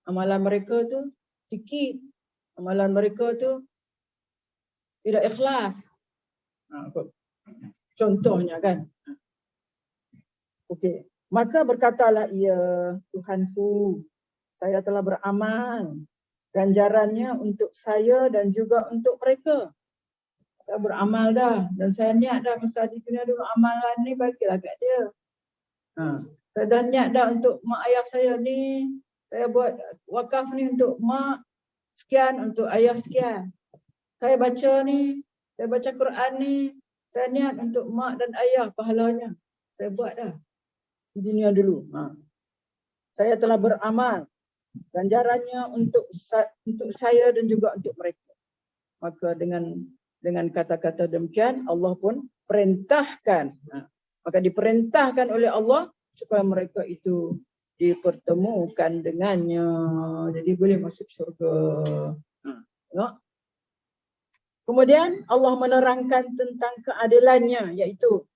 Amalan mereka tu sikit. Amalan mereka tu tidak ikhlas. Contohnya kan. Okey. Maka berkatalah ia, Tuhanku, saya telah beramal. Ganjarannya untuk saya dan juga untuk mereka. Saya beramal dah. Dan saya niat dah masa di dunia dulu amalan ni bagilah kat dia. Saya dah niat dah untuk mak ayah saya ni. Saya buat wakaf ni untuk mak sekian, untuk ayah sekian. Saya baca ni, saya baca Quran ni. Saya niat untuk mak dan ayah pahalanya. Saya buat dah. Di dunia dulu. Saya telah beramal. Ganjarannya untuk saya dan juga untuk mereka. Maka dengan kata-kata demikian Allah pun perintahkan. Maka diperintahkan oleh Allah supaya mereka itu dipertemukan dengannya. Jadi boleh masuk syurga. Kemudian Allah menerangkan tentang keadilannya, iaitu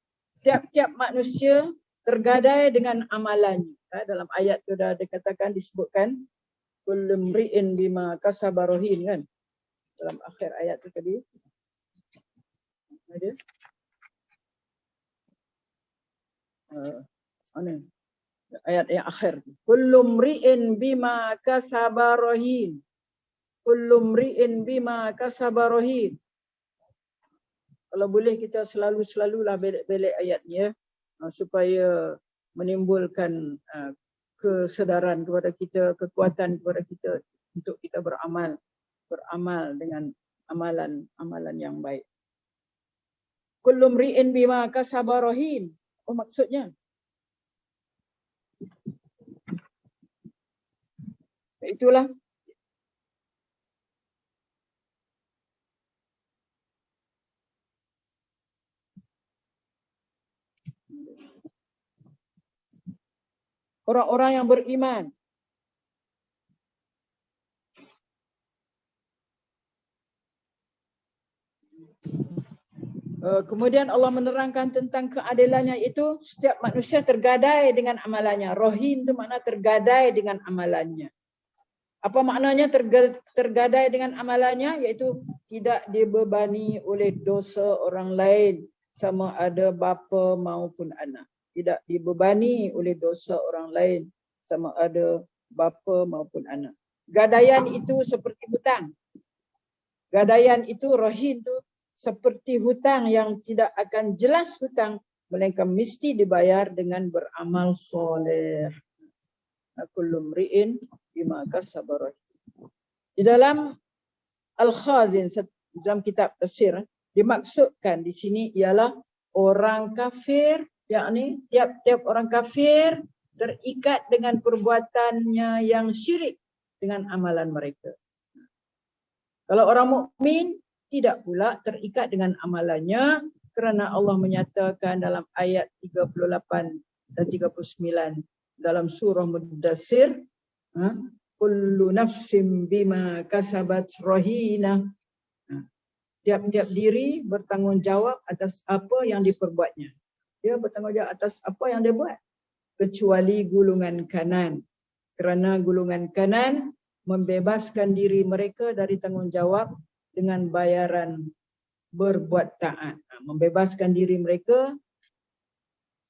tiap-tiap manusia tergadai dengan amalannya. Dalam ayat itu dah dikatakan, disebutkan kullu mri'in bima kasaba rahin kan. Dalam akhir ayat itu tadi. Ada? Ayat yang akhir. Kullu mri'in bima kasaba rahin. Kullu mri'in bima kasaba rahin. Kalau boleh kita selalulah belik-belik ayat ni ya, supaya menimbulkan kesedaran kepada kita, kekuatan kepada kita untuk kita beramal dengan amalan yang baik. Kullu mri'in bima kasaba rahin. Oh, maksudnya itulah orang-orang yang beriman. Kemudian Allah menerangkan tentang keadilannya, itu setiap manusia tergadai dengan amalannya. Rohin itu makna tergadai dengan amalannya. Apa maknanya tergadai dengan amalannya? Iaitu tidak dibebani oleh dosa orang lain, sama ada bapa maupun anak. Tidak dibebani oleh dosa orang lain, sama ada bapa maupun anak. Gadaian itu seperti hutang. Gadaian itu, rohin itu seperti hutang yang tidak akan jelas hutang, melainkan mesti dibayar dengan beramal soleh. Kullu mri'in bima kasaba rahin. Di dalam Al-Khazin, dalam kitab tafsir, dimaksudkan di sini ialah orang kafir, yakni tiap-tiap orang kafir terikat dengan perbuatannya yang syirik dengan amalan mereka. Kalau orang mukmin tidak pula terikat dengan amalannya, kerana Allah menyatakan dalam ayat 38 dan 39 dalam surah Mudassir, kullu nafsim bima kasabat rahina. Tiap-tiap diri bertanggungjawab atas apa yang diperbuatnya. Dia bertanggungjawab atas apa yang dia buat, kecuali gulungan kanan. Kerana gulungan kanan membebaskan diri mereka dari tanggungjawab dengan bayaran berbuat taat. Membebaskan diri mereka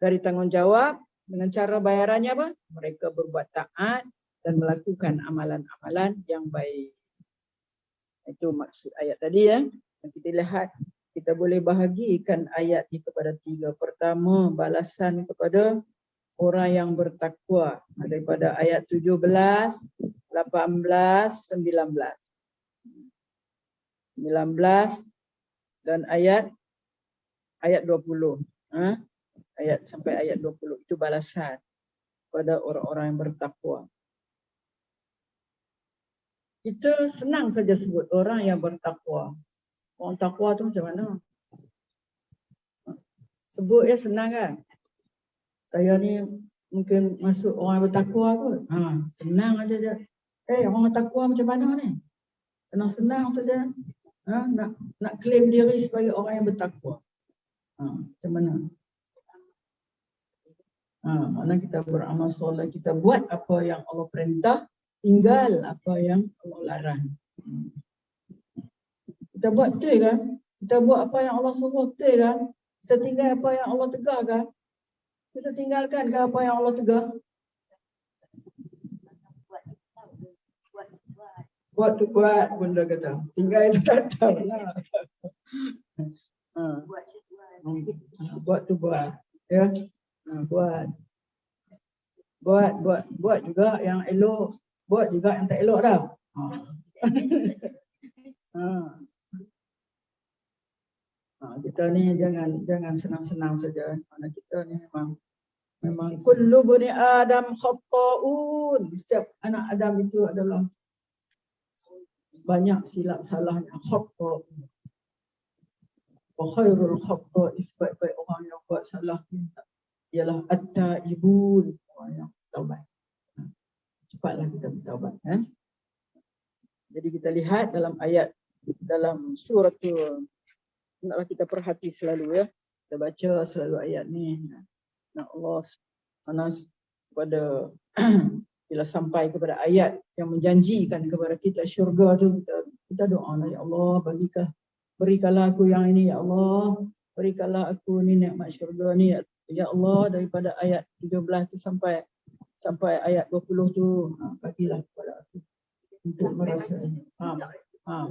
dari tanggungjawab dengan cara bayarannya apa? Mereka berbuat taat dan melakukan amalan-amalan yang baik. Itu maksud ayat tadi ya. Kita lihat, kita boleh bahagikan ayat ini kepada tiga. Pertama, balasan kepada orang yang bertakwa daripada ayat 17, 18, 19. 19 dan ayat 20. Ayat sampai ayat 20 itu balasan kepada orang-orang yang bertakwa. kita senang saja sebut orang yang bertakwa. Orang takwa tu macam mana? Sebut dia senang kan? Saya ni mungkin masuk orang yang bertakwa kot. Senang aja je. Orang bertakwa macam mana ni? Senang-senang saja. Nak claim diri sebagai orang yang bertakwa. Macam mana? Mana kita beramal soleh, kita buat apa yang Allah perintah, tinggal apa yang Allah larang. Kita buat betul kan? Kita buat apa yang Allah suruh betul kan? Kita tinggal apa yang Allah tegak kan? Kita tinggalkan ke apa yang Allah tegak? Buat tu buat, bunda kata. Tinggal itu tak tahu lah. Buat tu buat. Ya. Buat juga yang elok, buat juga yang tak elok dah. Kita ni jangan senang-senang saja. Mana kita ni memang kullu bani Adam khata'un. Setiap anak Adam itu adalah banyak silap salahnya. Khata'. Wa khairul khata'i, baik-baik orang yang buat salah ialah at-taibun, orang yang taubat. Cepatlah kita bertaubat kan. Jadi kita lihat dalam ayat dalam surah tu, hendaklah kita perhati selalu ya. Kita baca selalu ayat ni. Nak Allah pada bila sampai kepada ayat yang menjanjikan kepada kita syurga tu, kita doa, ya Allah berikanlah aku yang ini ya Allah, berikanlah aku ni nikmat syurga ni ya Allah, daripada ayat 17 tu sampai ayat 20 tu, bagilah kepada aku untuk merasa.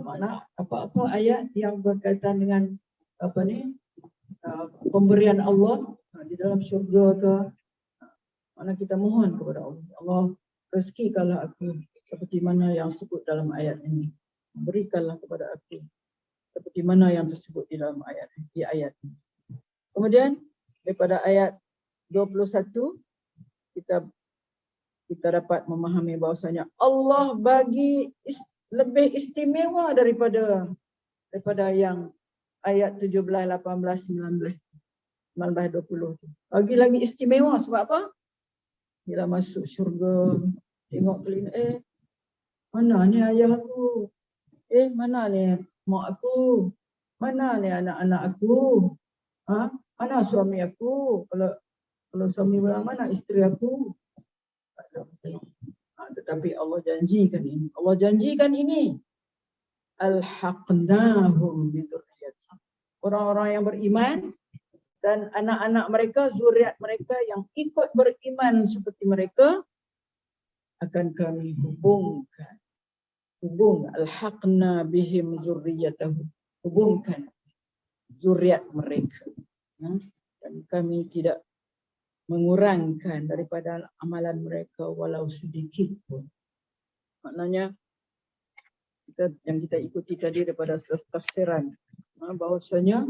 Mana apa-apa ayat yang berkaitan dengan pemberian Allah di dalam syurga ke, mana kita mohon kepada Allah, Allah rezekikanlah aku seperti mana yang disebut dalam ayat ini, berikanlah kepada aku seperti mana yang tersebut di dalam ayat ini. Kemudian daripada ayat 21 kita dapat memahami bahawasanya Allah bagi lebih istimewa daripada yang ayat 17, 18, 19, 20 tu. Lagi istimewa sebab apa? Bila masuk syurga, tengok kelina, mana ni ayah aku? Mana ni mak aku? Mana ni anak-anak aku? Mana suami aku? Kalau suami bilang mana isteri aku? Tetapi Allah janjikan ini. Allah janjikan ini. Alhaqnahum bidzurriyyatihim. Orang-orang yang beriman dan anak-anak mereka, zuriat mereka yang ikut beriman seperti mereka akan kami hubungkan. Alhaqna bihim zurriyyatahum. Hubungkan zuriat mereka. Dan kami tidak mengurangkan daripada amalan mereka walau sedikit pun. Maknanya yang kita ikuti tadi daripada tafsiran bahawasanya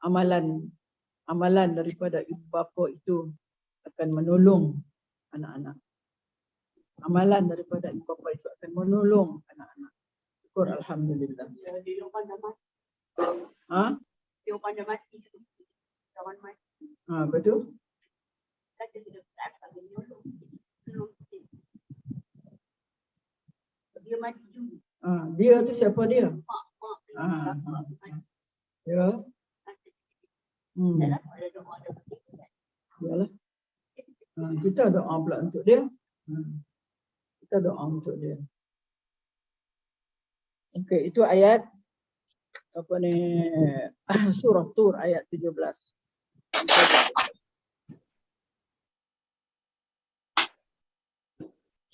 amalan daripada ibu bapa itu akan menolong anak-anak. Amalan daripada ibu bapa itu akan menolong anak-anak. Syukur alhamdulillah. Betul? Dia maju. Dia tu siapa dia? Ya. Yalah. Kita doa pula untuk dia. Kita doa untuk dia. Okey, itu ayat surah Tur ayat 17.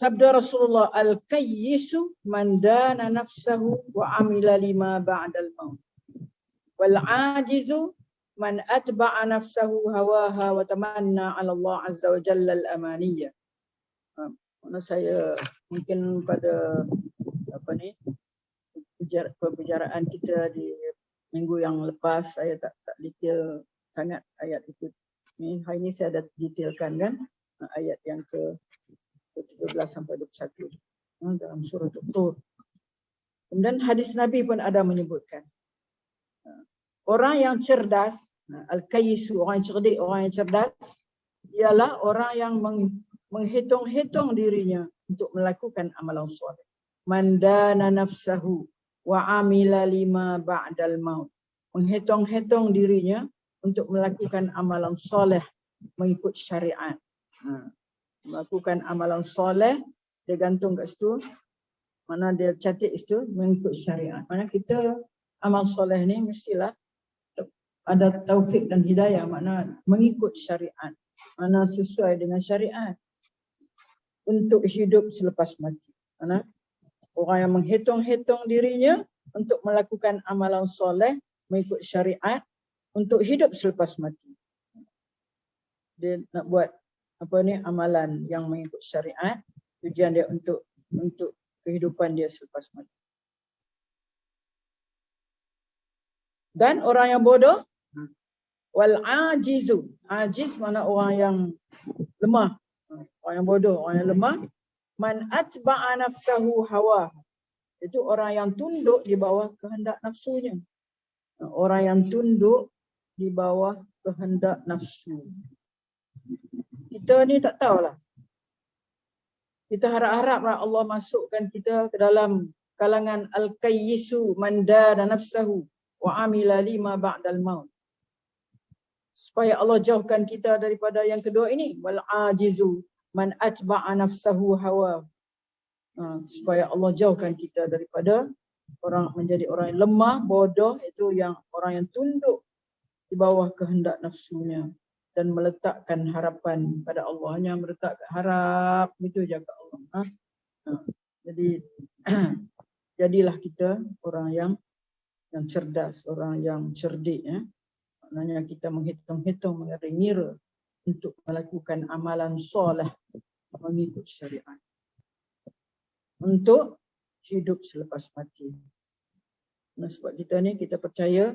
Sabda Rasulullah, al-kayyisu man dana nafsahu wa amila lima ba'dal maut. Wal ajizu man atba'a nafsahu hawaha wa tamanna 'ala Allah azza wa jalla al-amaniyah. Mana saya mungkin pada pembicaraan kita di minggu yang lepas saya tak detail sangat ayat itu. Hari ini saya dah detailkan kan ayat yang ke 17 sampai 21. dalam surah Tur. Kemudian hadis Nabi pun ada menyebutkan orang yang cerdas, al-kayyisu, orang yang cerdik, orang yang cerdas ialah orang yang menghitung-hitung dirinya untuk melakukan amalan soleh. Man dana nafsahu wa amila lima ba'dal maut. Menghitung-hitung dirinya untuk melakukan amalan soleh mengikut syariat. Melakukan amalan soleh, dia gantung kat situ, mana dia catat itu mengikut syariat. Mana kita amal soleh ni mestilah ada taufik dan hidayah, makna mengikut syariat, mana sesuai dengan syariat untuk hidup selepas mati. Mana orang yang menghitung-hitung dirinya untuk melakukan amalan soleh mengikut syariat untuk hidup selepas mati. Dia nak buat apa ni, amalan yang mengikut syariat, tujuan dia untuk kehidupan dia selepas mati. Dan orang yang bodoh, wal ajizu, ajiz mana orang yang lemah, orang yang bodoh, orang yang lemah, man atba'a nafsahu hawa, itu orang yang tunduk di bawah kehendak nafsunya. Orang yang tunduk di bawah kehendak nafsu. Kita ni tak tahulah. Kita harap-haraplah Allah masukkan kita ke dalam kalangan al-kayyisu man dana nafsahu wa amila lima ba'dal maut. Supaya Allah jauhkan kita daripada yang kedua ini, wal ajizu man atba'a nafsahu hawa. Supaya Allah jauhkan kita daripada orang menjadi orang yang lemah, bodoh, itu yang orang yang tunduk di bawah kehendak nafsunya dan meletakkan harapan pada Allah. Hanya meletakkan harap itu je kat Allah. Jadi jadilah kita orang yang cerdas, orang yang cerdik, ya. Maknanya kita menghitung-hitung, mengira-ngira untuk melakukan amalan soleh mengikut syariat untuk hidup selepas mati. Nah, sebab kita ni kita percaya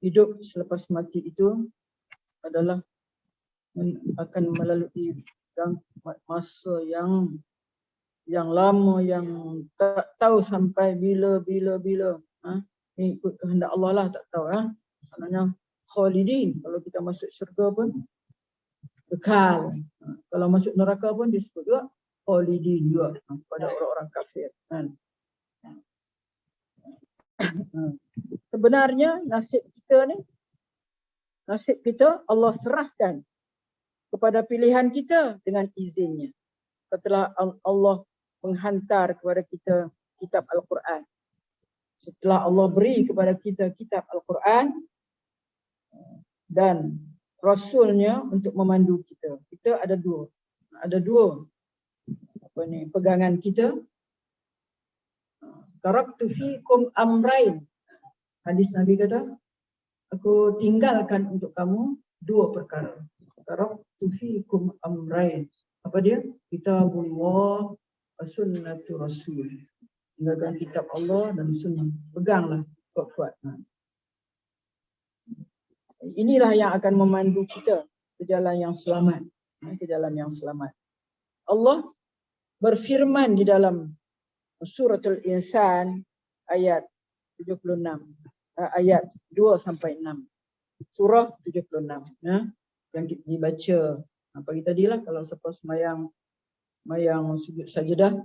hidup selepas mati itu adalah akan melalui masa yang lama, yang tak tahu sampai bila. Ini ikut kehendak Allah lah, tak tahu. Maknanya khalidin, kalau kita masuk syurga pun kekal. Kalau masuk neraka pun disebut juga khalidin juga pada orang-orang kafir. Sebenarnya nasib kita Allah serahkan kepada pilihan kita dengan izinnya. Setelah Allah menghantar kepada kita kitab Al-Quran, setelah Allah beri kepada kita kitab Al-Quran dan Rasulnya untuk memandu kita. Kita ada dua pegangan kita. Taraktu fikum amrain. Hadis Nabi kata, aku tinggalkan untuk kamu dua perkara. Taraktu fikum amrain. Apa dia? Kitabullah wa sunnatu rasul. Tinggalkan kitab Allah dan sunnah. Peganglah kuat-kuat. Inilah yang akan memandu kita ke jalan yang selamat. Allah berfirman di dalam Suratul Insan ayat 76, ayat 2 sampai 6. Surah 76, yang dibaca pagi tadi lah. Kalau siapa sembahyang sujud sajadah,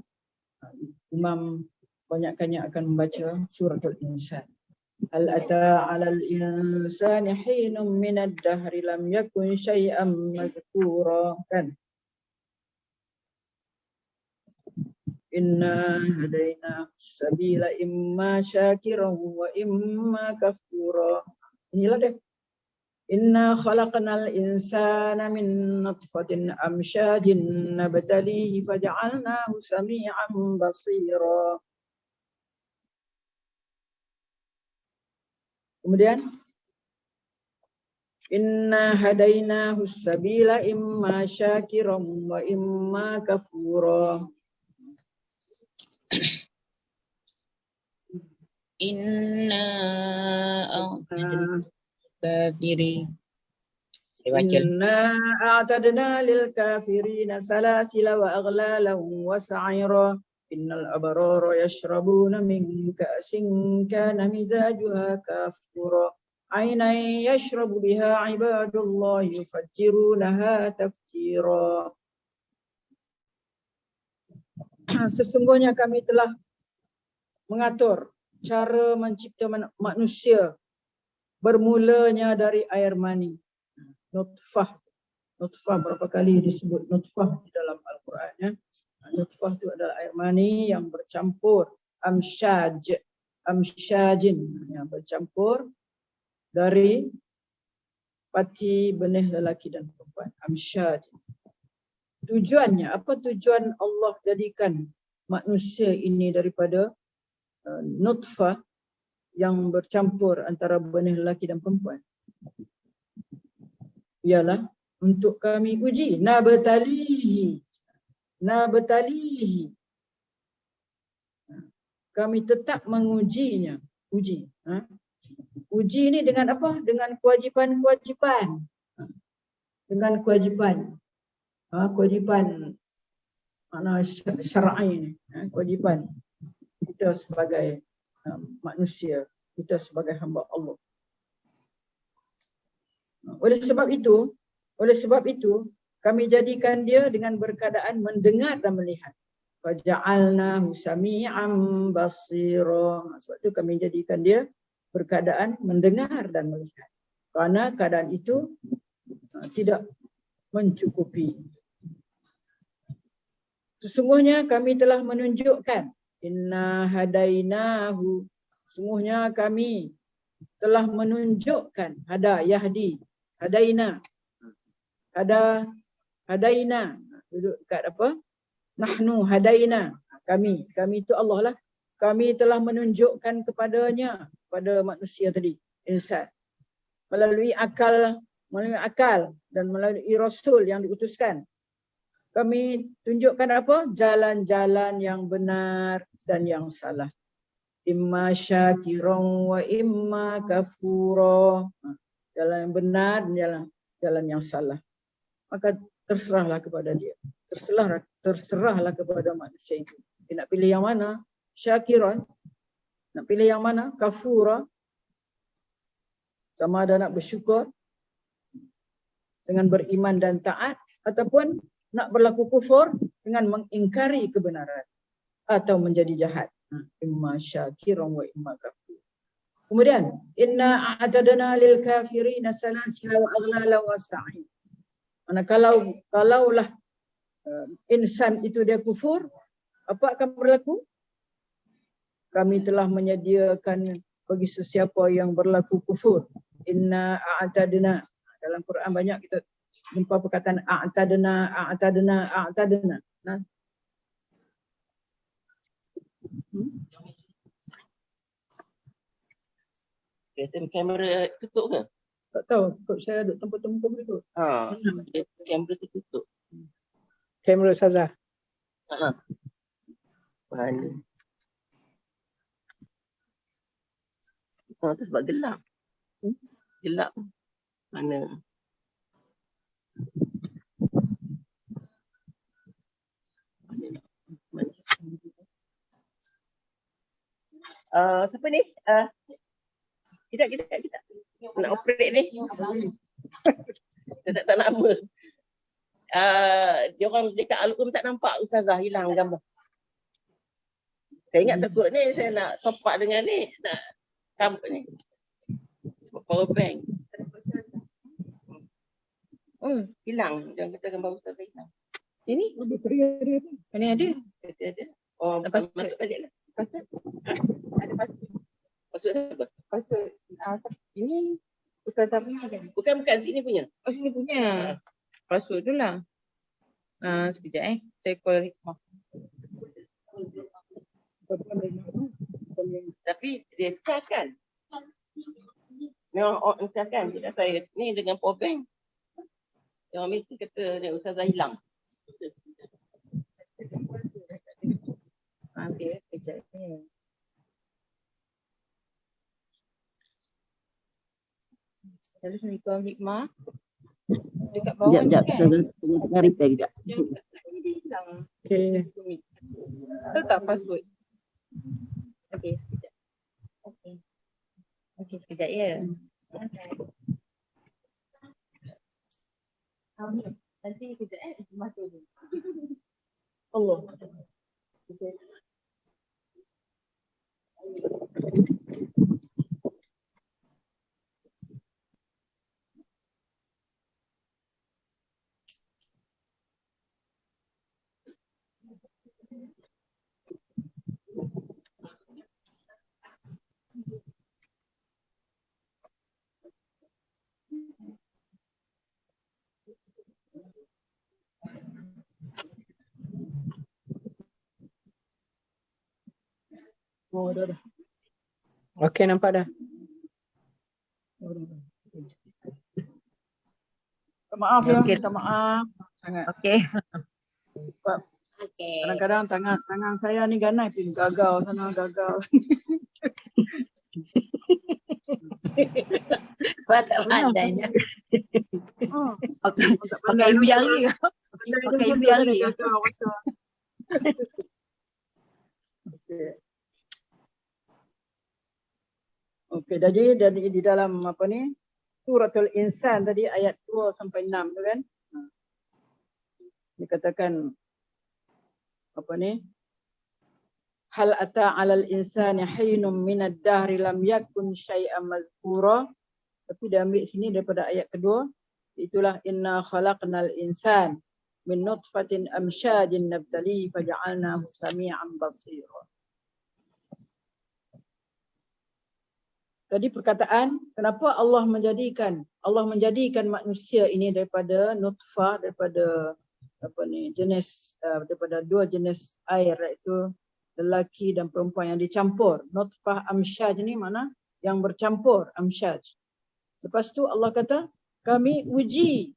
imam banyakkannya akan membaca Suratul Insan. Hal ata 'alal insani hinun minad dahri lam yakun syai'an madhkura, kan? Inna hadaina sabila imma syakiran wa imma kafura. Inilah dia. Inna khalaqnal insana min nutfatin amsyajin nabtalihi faja'alnahu sami'an basira. Kemudian inna hadainahu sabila imma syakiran wa imma kafura. Inna a'tadna kafirin. Inna a'tadna lil kafirina salasila wa aghlalan wa sa'ira. Innal abrara yashrabuna min ka'sin kana mizajuha kafura. Ainan yashrabu biha ibadullah yufajjirunaha tafjira. Sesungguhnya kami telah mengatur cara mencipta manusia bermulanya dari air mani. Nutfah. Nutfah berapa kali disebut nutfah di dalam Al-Quran ya. Nutfah itu adalah air mani yang bercampur amsyajin yang bercampur dari pati benih lelaki dan perempuan. Amsyaj. Tujuannya, apa tujuan Allah jadikan manusia ini daripada nutfah yang bercampur antara benih lelaki dan perempuan? Ialah untuk kami uji. Nabtalihi. Kami tetap mengujinya. Uji. Uji ini dengan apa? Dengan kewajipan-kewajipan. Dengan kewajipan. Kewajipan makna syar'i ini. Kewajipan kita sebagai manusia. Kita sebagai hamba Allah. Oleh sebab itu, kami jadikan dia dengan berkeadaan mendengar dan melihat. Waja'alnahu sami'an basira. Sebab itu kami jadikan dia berkeadaan mendengar dan melihat. Kerana keadaan itu tidak mencukupi. Sesungguhnya kami telah menunjukkan. Inna hadainahu. Sesungguhnya kami telah menunjukkan. Yahdi. Hadaina. Hadaina. Duduk kat apa? Nahnu hadaina. Kami itu Allah lah. Kami telah menunjukkan kepadanya, pada manusia tadi, insan. Melalui akal dan melalui Rasul yang diutuskan. Kami tunjukkan apa? Jalan-jalan yang benar dan yang salah. Imma syakiran wa imma kafura. Jalan yang benar dan jalan yang salah. Maka terserahlah kepada dia. Terserahlah kepada manusia itu. Dia nak pilih yang mana? Syakiran. Nak pilih yang mana? Kafura. Sama ada nak bersyukur dengan beriman dan taat, ataupun nak berlaku kufur dengan mengingkari kebenaran atau menjadi jahat. Imma syakiran wa imma kafur. Kemudian, inna a'tadna lil kafirina salasila wa aghlala wa sa'id. Mana kalaulah insan itu dia kufur, apa akan berlaku? Kami telah menyediakan bagi sesiapa yang berlaku kufur. Inna a'tadna. Dalam Quran banyak kita jumpa perkataan a'tadna. Nah. Kamera tutup ke? Tak tahu, kot saya duduk tempat-tempat itu. Kamera tu tutup. Kamera Ustazah. Mana? Tu sebab gelap. Gelap. Mana? Siapa ni? Kita nak operate ni. Kita tak nama. Dia orang dekat Al-Qum tak nampak Ustazah, hilang gambar. Saya ingat takut ni saya nak top up dengan ni, nak kabut ni. Power bank. Hilang. Jangan kata gambar Ustazah hilang. Ini Ini ada. ada. Oh, Lepas masuk balik lah. Pasal ada pasal. Masuk siapa? Pasal ini Ustazah punya kan? Bukan sini punya. Oh, sini punya. Password tu lah. Sekejap saya call Hikmah. Tapi dia kan. Memang orang kan. Dia saya ni dengan power bank. Yang mesti kata dia Ustazah hilang. Okey, sekejap ni. Assalamualaikum Hikmah. Dekat bawah Sekejap, kan? saya tengah repair sekejap. Ini dia hilang. Okay. Tahu tak password? Okey, sekejap. Okey. Okey, sekejap ya. Nanti kejap masuk dulu. Allah. Oh, dah. Okay, nampak dah. Minta maaf ya, Okey. minta maaf sangat. Okey. Sebab kadang-kadang tangan saya ni ganas ni, gagal sana, gagal. Tak pandainya. Oh, Pakai ibu jari. Pakai ibu jari. Okey, jadi di dalam apa ni? Suratul Insan tadi ayat 2 sampai 6 tu kan. Dikatakan apa ni? Hal ata 'alal insani hinum minad dahri lam yakun syai'an mazkura. Tapi dia ambil sini daripada ayat kedua, itulah inna khalaqnal insan min nutfatin amsyajin nabtali faja'alnahu sami'an basira. Tadi perkataan kenapa Allah menjadikan manusia ini daripada nutfah, daripada apa ni jenis daripada dua jenis air, iaitu lelaki dan perempuan yang dicampur. Nutfah amsyaj ni mana yang bercampur, amsyaj. Lepas tu Allah kata kami uji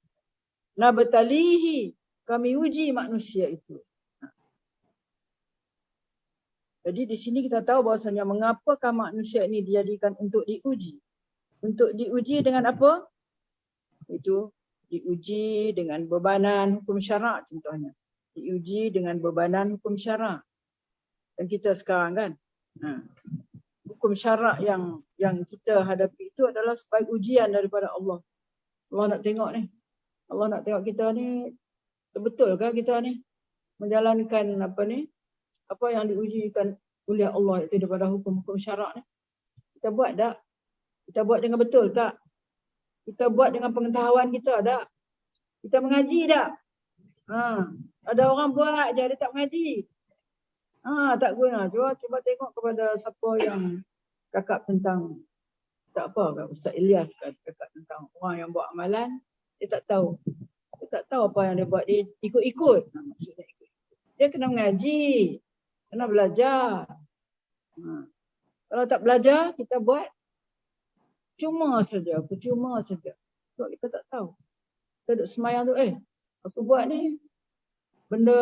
nabtalihi, kami uji manusia itu. Jadi di sini kita tahu bahawasanya mengapakah manusia ini dijadikan untuk diuji. Untuk diuji dengan apa? Itu diuji dengan bebanan hukum syarak contohnya. Diuji dengan bebanan hukum syarak. Dan kita sekarang kan, hukum syarak yang kita hadapi itu adalah sebagai ujian daripada Allah. Allah nak tengok ni. Allah nak tengok kita ni, betulkah kita ni menjalankan apa yang diujikan oleh Allah itu daripada hukum-hukum syarak ni. Kita buat tak? Kita buat dengan betul tak? Kita buat dengan pengetahuan kita tak? Kita mengaji tak? Ada orang buat je, dia tak mengaji. Tak guna. Cuba tengok kepada siapa yang cakap tentang, tak apa, Ustaz Ilyas cakap tentang orang yang buat amalan, dia tak tahu. Dia tak tahu apa yang dia buat, dia ikut-ikut. Maksudnya ikut. Dia kena mengaji, kena belajar. Kalau tak belajar, kita buat percuma saja. Sebab kita tak tahu. Kita duduk semayang tu, aku buat ni, benda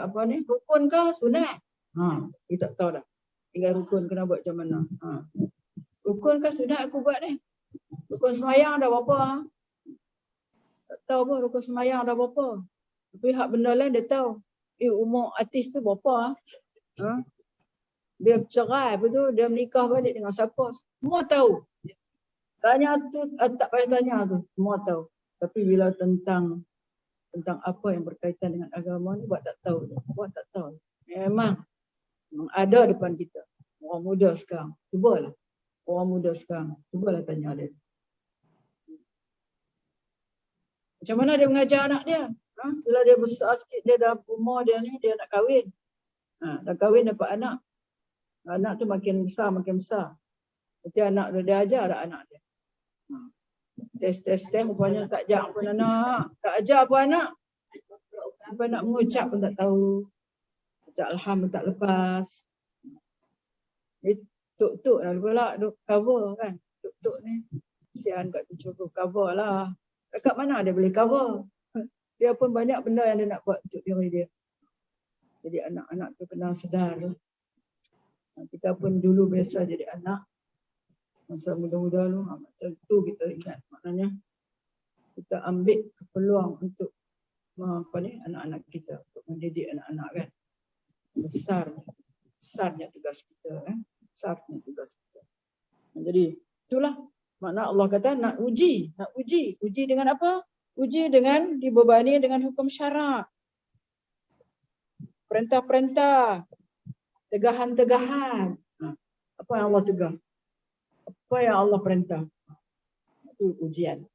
apa ni, rukun ke sunat? Kita tak tahu dah. Tinggal rukun kena buat macam mana. Rukun ke sunat aku buat ni? Rukun semayang dah berapa? Tak tahu pun rukun semayang dah berapa. Tapi hak benda lain dia tahu. Umur artis tu berapa? Dia bercerai, lepas tu dia menikah balik dengan siapa? Semua tahu. Tanya tu, tak payah tanya tu. Semua tahu. Tapi bila tentang apa yang berkaitan dengan agama ni, buat tak tahu. Buat tak tahu. Memang ada depan kita. Orang muda sekarang. Cubalah. Orang muda sekarang. Cubalah tanya dia. Macam mana dia mengajar anak dia? Bila dia besar sikit, dia dah umur dia ni, dia nak kahwin. Dah kahwin dapat anak. Anak tu makin besar. Nanti anak dia ajar tak anak dia? Tes, rupanya tak ajar pun anak. Tak ajar pun anak. Sampai nak mengucap pun tak tahu. Ucap alham pun tak lepas. Dia tuk-tuk lah pula, duk cover kan. Tuk-tuk ni. Kesian kat cucu cover lah. Dekat mana dia boleh cover? Dia pun banyak benda yang dia nak buat untuk diri dia. Jadi anak-anak tu kena sedar tu. Kita pun dulu biasa jadi anak. Masa muda-muda tu, macam tu kita ingat maknanya. kita ambil peluang untuk anak-anak kita, untuk mendidik anak-anak kan. Besarnya tugas kita kan. Besarnya tugas kita. Jadi itulah makna Allah kata nak uji. Uji dengan apa? Uji dengan dibebani dengan hukum syarak. Perintah-perintah, tegahan-tegahan. Apa yang Allah tegah? Apa yang Allah perintah? Itu ujian.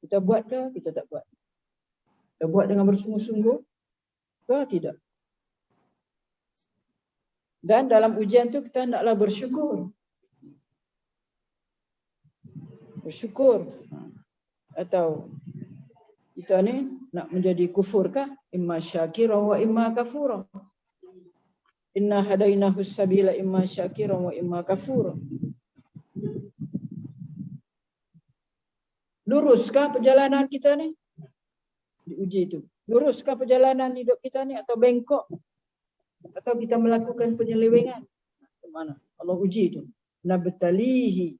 Kita buat ke? Kita tak buat. Kita buat dengan bersungguh-sungguh ke tidak? Dan dalam ujian tu kita hendaklah bersyukur. Bersyukur. Atau kita ni nak menjadi kufur kah? Imma syakira wa imma kafura. Inna hadainahu sabila imma syakira wa imma kafura. Luruskah perjalanan kita ni? Diuji itu. Luruskah perjalanan hidup kita ni atau bengkok? Atau kita melakukan penyelewengan? Mana? Allah uji itu. Nabtalihi,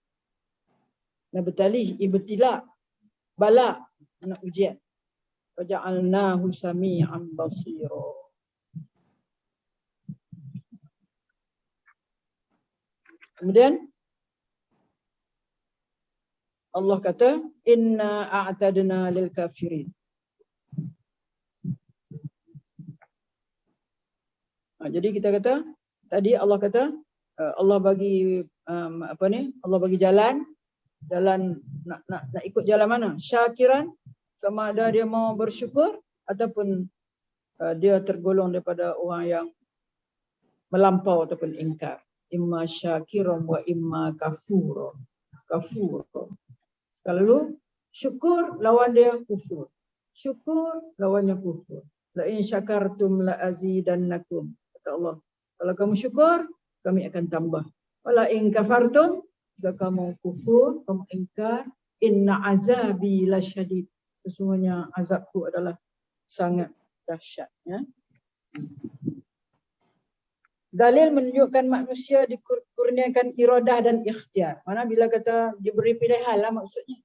ibtila, bala, anak ujian. Waja'alnahu sami'an basira. Kemudian Allah kata, inna a'tadna lil kafirin. Jadi kita kata, tadi Allah kata, Allah bagi Allah bagi jalan nak ikut jalan mana? Syakiran, sama ada dia mau bersyukur ataupun dia tergolong daripada orang yang melampau ataupun ingkar. Imma syakiran wa imma kafura. Kalau syukur lawan dia kufur. Syukur lawannya kufur. La in syakartum la azidannakum. Kata Allah, kalau kamu syukur, kami akan tambah. Wala in kafartum, jika kamu kufur, kamu ingkar, inna azabi lasyadid. Sesungguhnya azabku adalah sangat dahsyat. Ya? Dalil menunjukkan manusia dikurniakan iradah dan ikhtiar. Mana bila kata diberi pilihan lah maksudnya.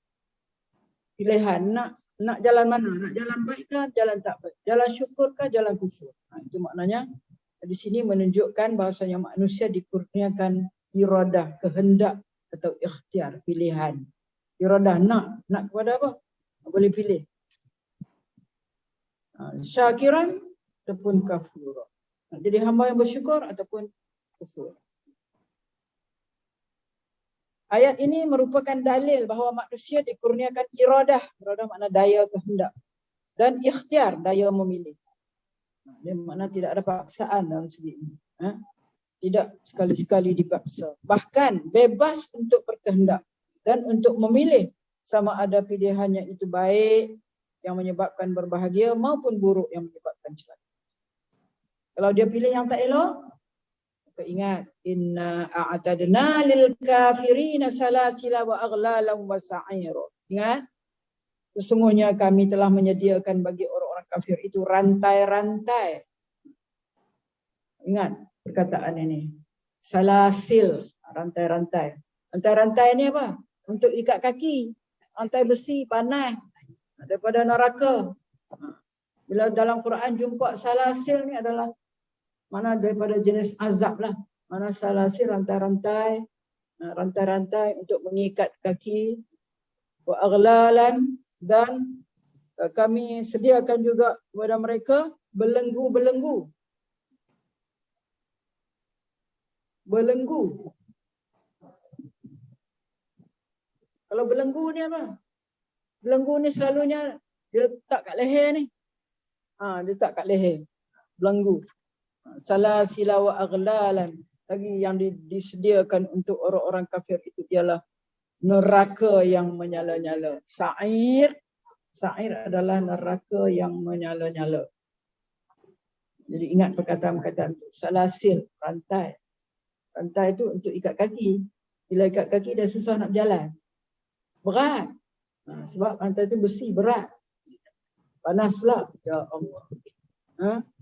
Pilihan nak jalan mana? Nak jalan baik kah? Jalan tak baik? Jalan syukur kah? Jalan kufur? Itu maknanya di sini menunjukkan bahawasanya manusia dikurniakan iradah, kehendak atau ikhtiar, pilihan. Iradah nak kepada apa? Boleh pilih. Syakiran ataupun kafur. Jadi hamba yang bersyukur ataupun kufur. Ayat ini merupakan dalil bahawa manusia dikurniakan iradah. Iradah makna daya kehendak. Dan ikhtiar, daya memilih. Dia makna tidak ada paksaan dalam segi ini. Tidak sekali-sekali dipaksa. Bahkan bebas untuk berkehendak. Dan untuk memilih sama ada pilihannya itu baik yang menyebabkan berbahagia maupun buruk yang menyebabkan celaka. Kalau dia pilih yang tak elok, maka ingat, inna a'tadna lil kafirina salasila wa aghlalan wa sa'ira. Ingat, sesungguhnya kami telah menyediakan bagi orang-orang kafir itu rantai-rantai. Ingat perkataan ini. Salasil, rantai-rantai. Rantai-rantai ini apa? Untuk ikat kaki. Rantai besi, panas. Daripada neraka. Bila dalam Quran jumpa salasil ni adalah mana daripada jenis azab lah. Mana salasil rantai-rantai. Rantai-rantai untuk mengikat kaki. Wa aghlalan. Dan kami sediakan juga kepada mereka belenggu-belenggu. Belenggu. Kalau belenggu ni apa? Belenggu ni selalunya dia letak kat leher ni. Dia letak kat leher. Belenggu. Salasila wa aghlalan. Lagi yang disediakan untuk orang-orang kafir itu ialah neraka yang menyala-nyala. Sa'ir adalah neraka yang menyala-nyala. Jadi ingat perkataan-perkataan itu. Salasil, rantai. Rantai itu untuk ikat kaki. Bila ikat kaki dah susah nak berjalan. Berat. Sebab rantai itu besi, berat. Panas pula. Ya Allah.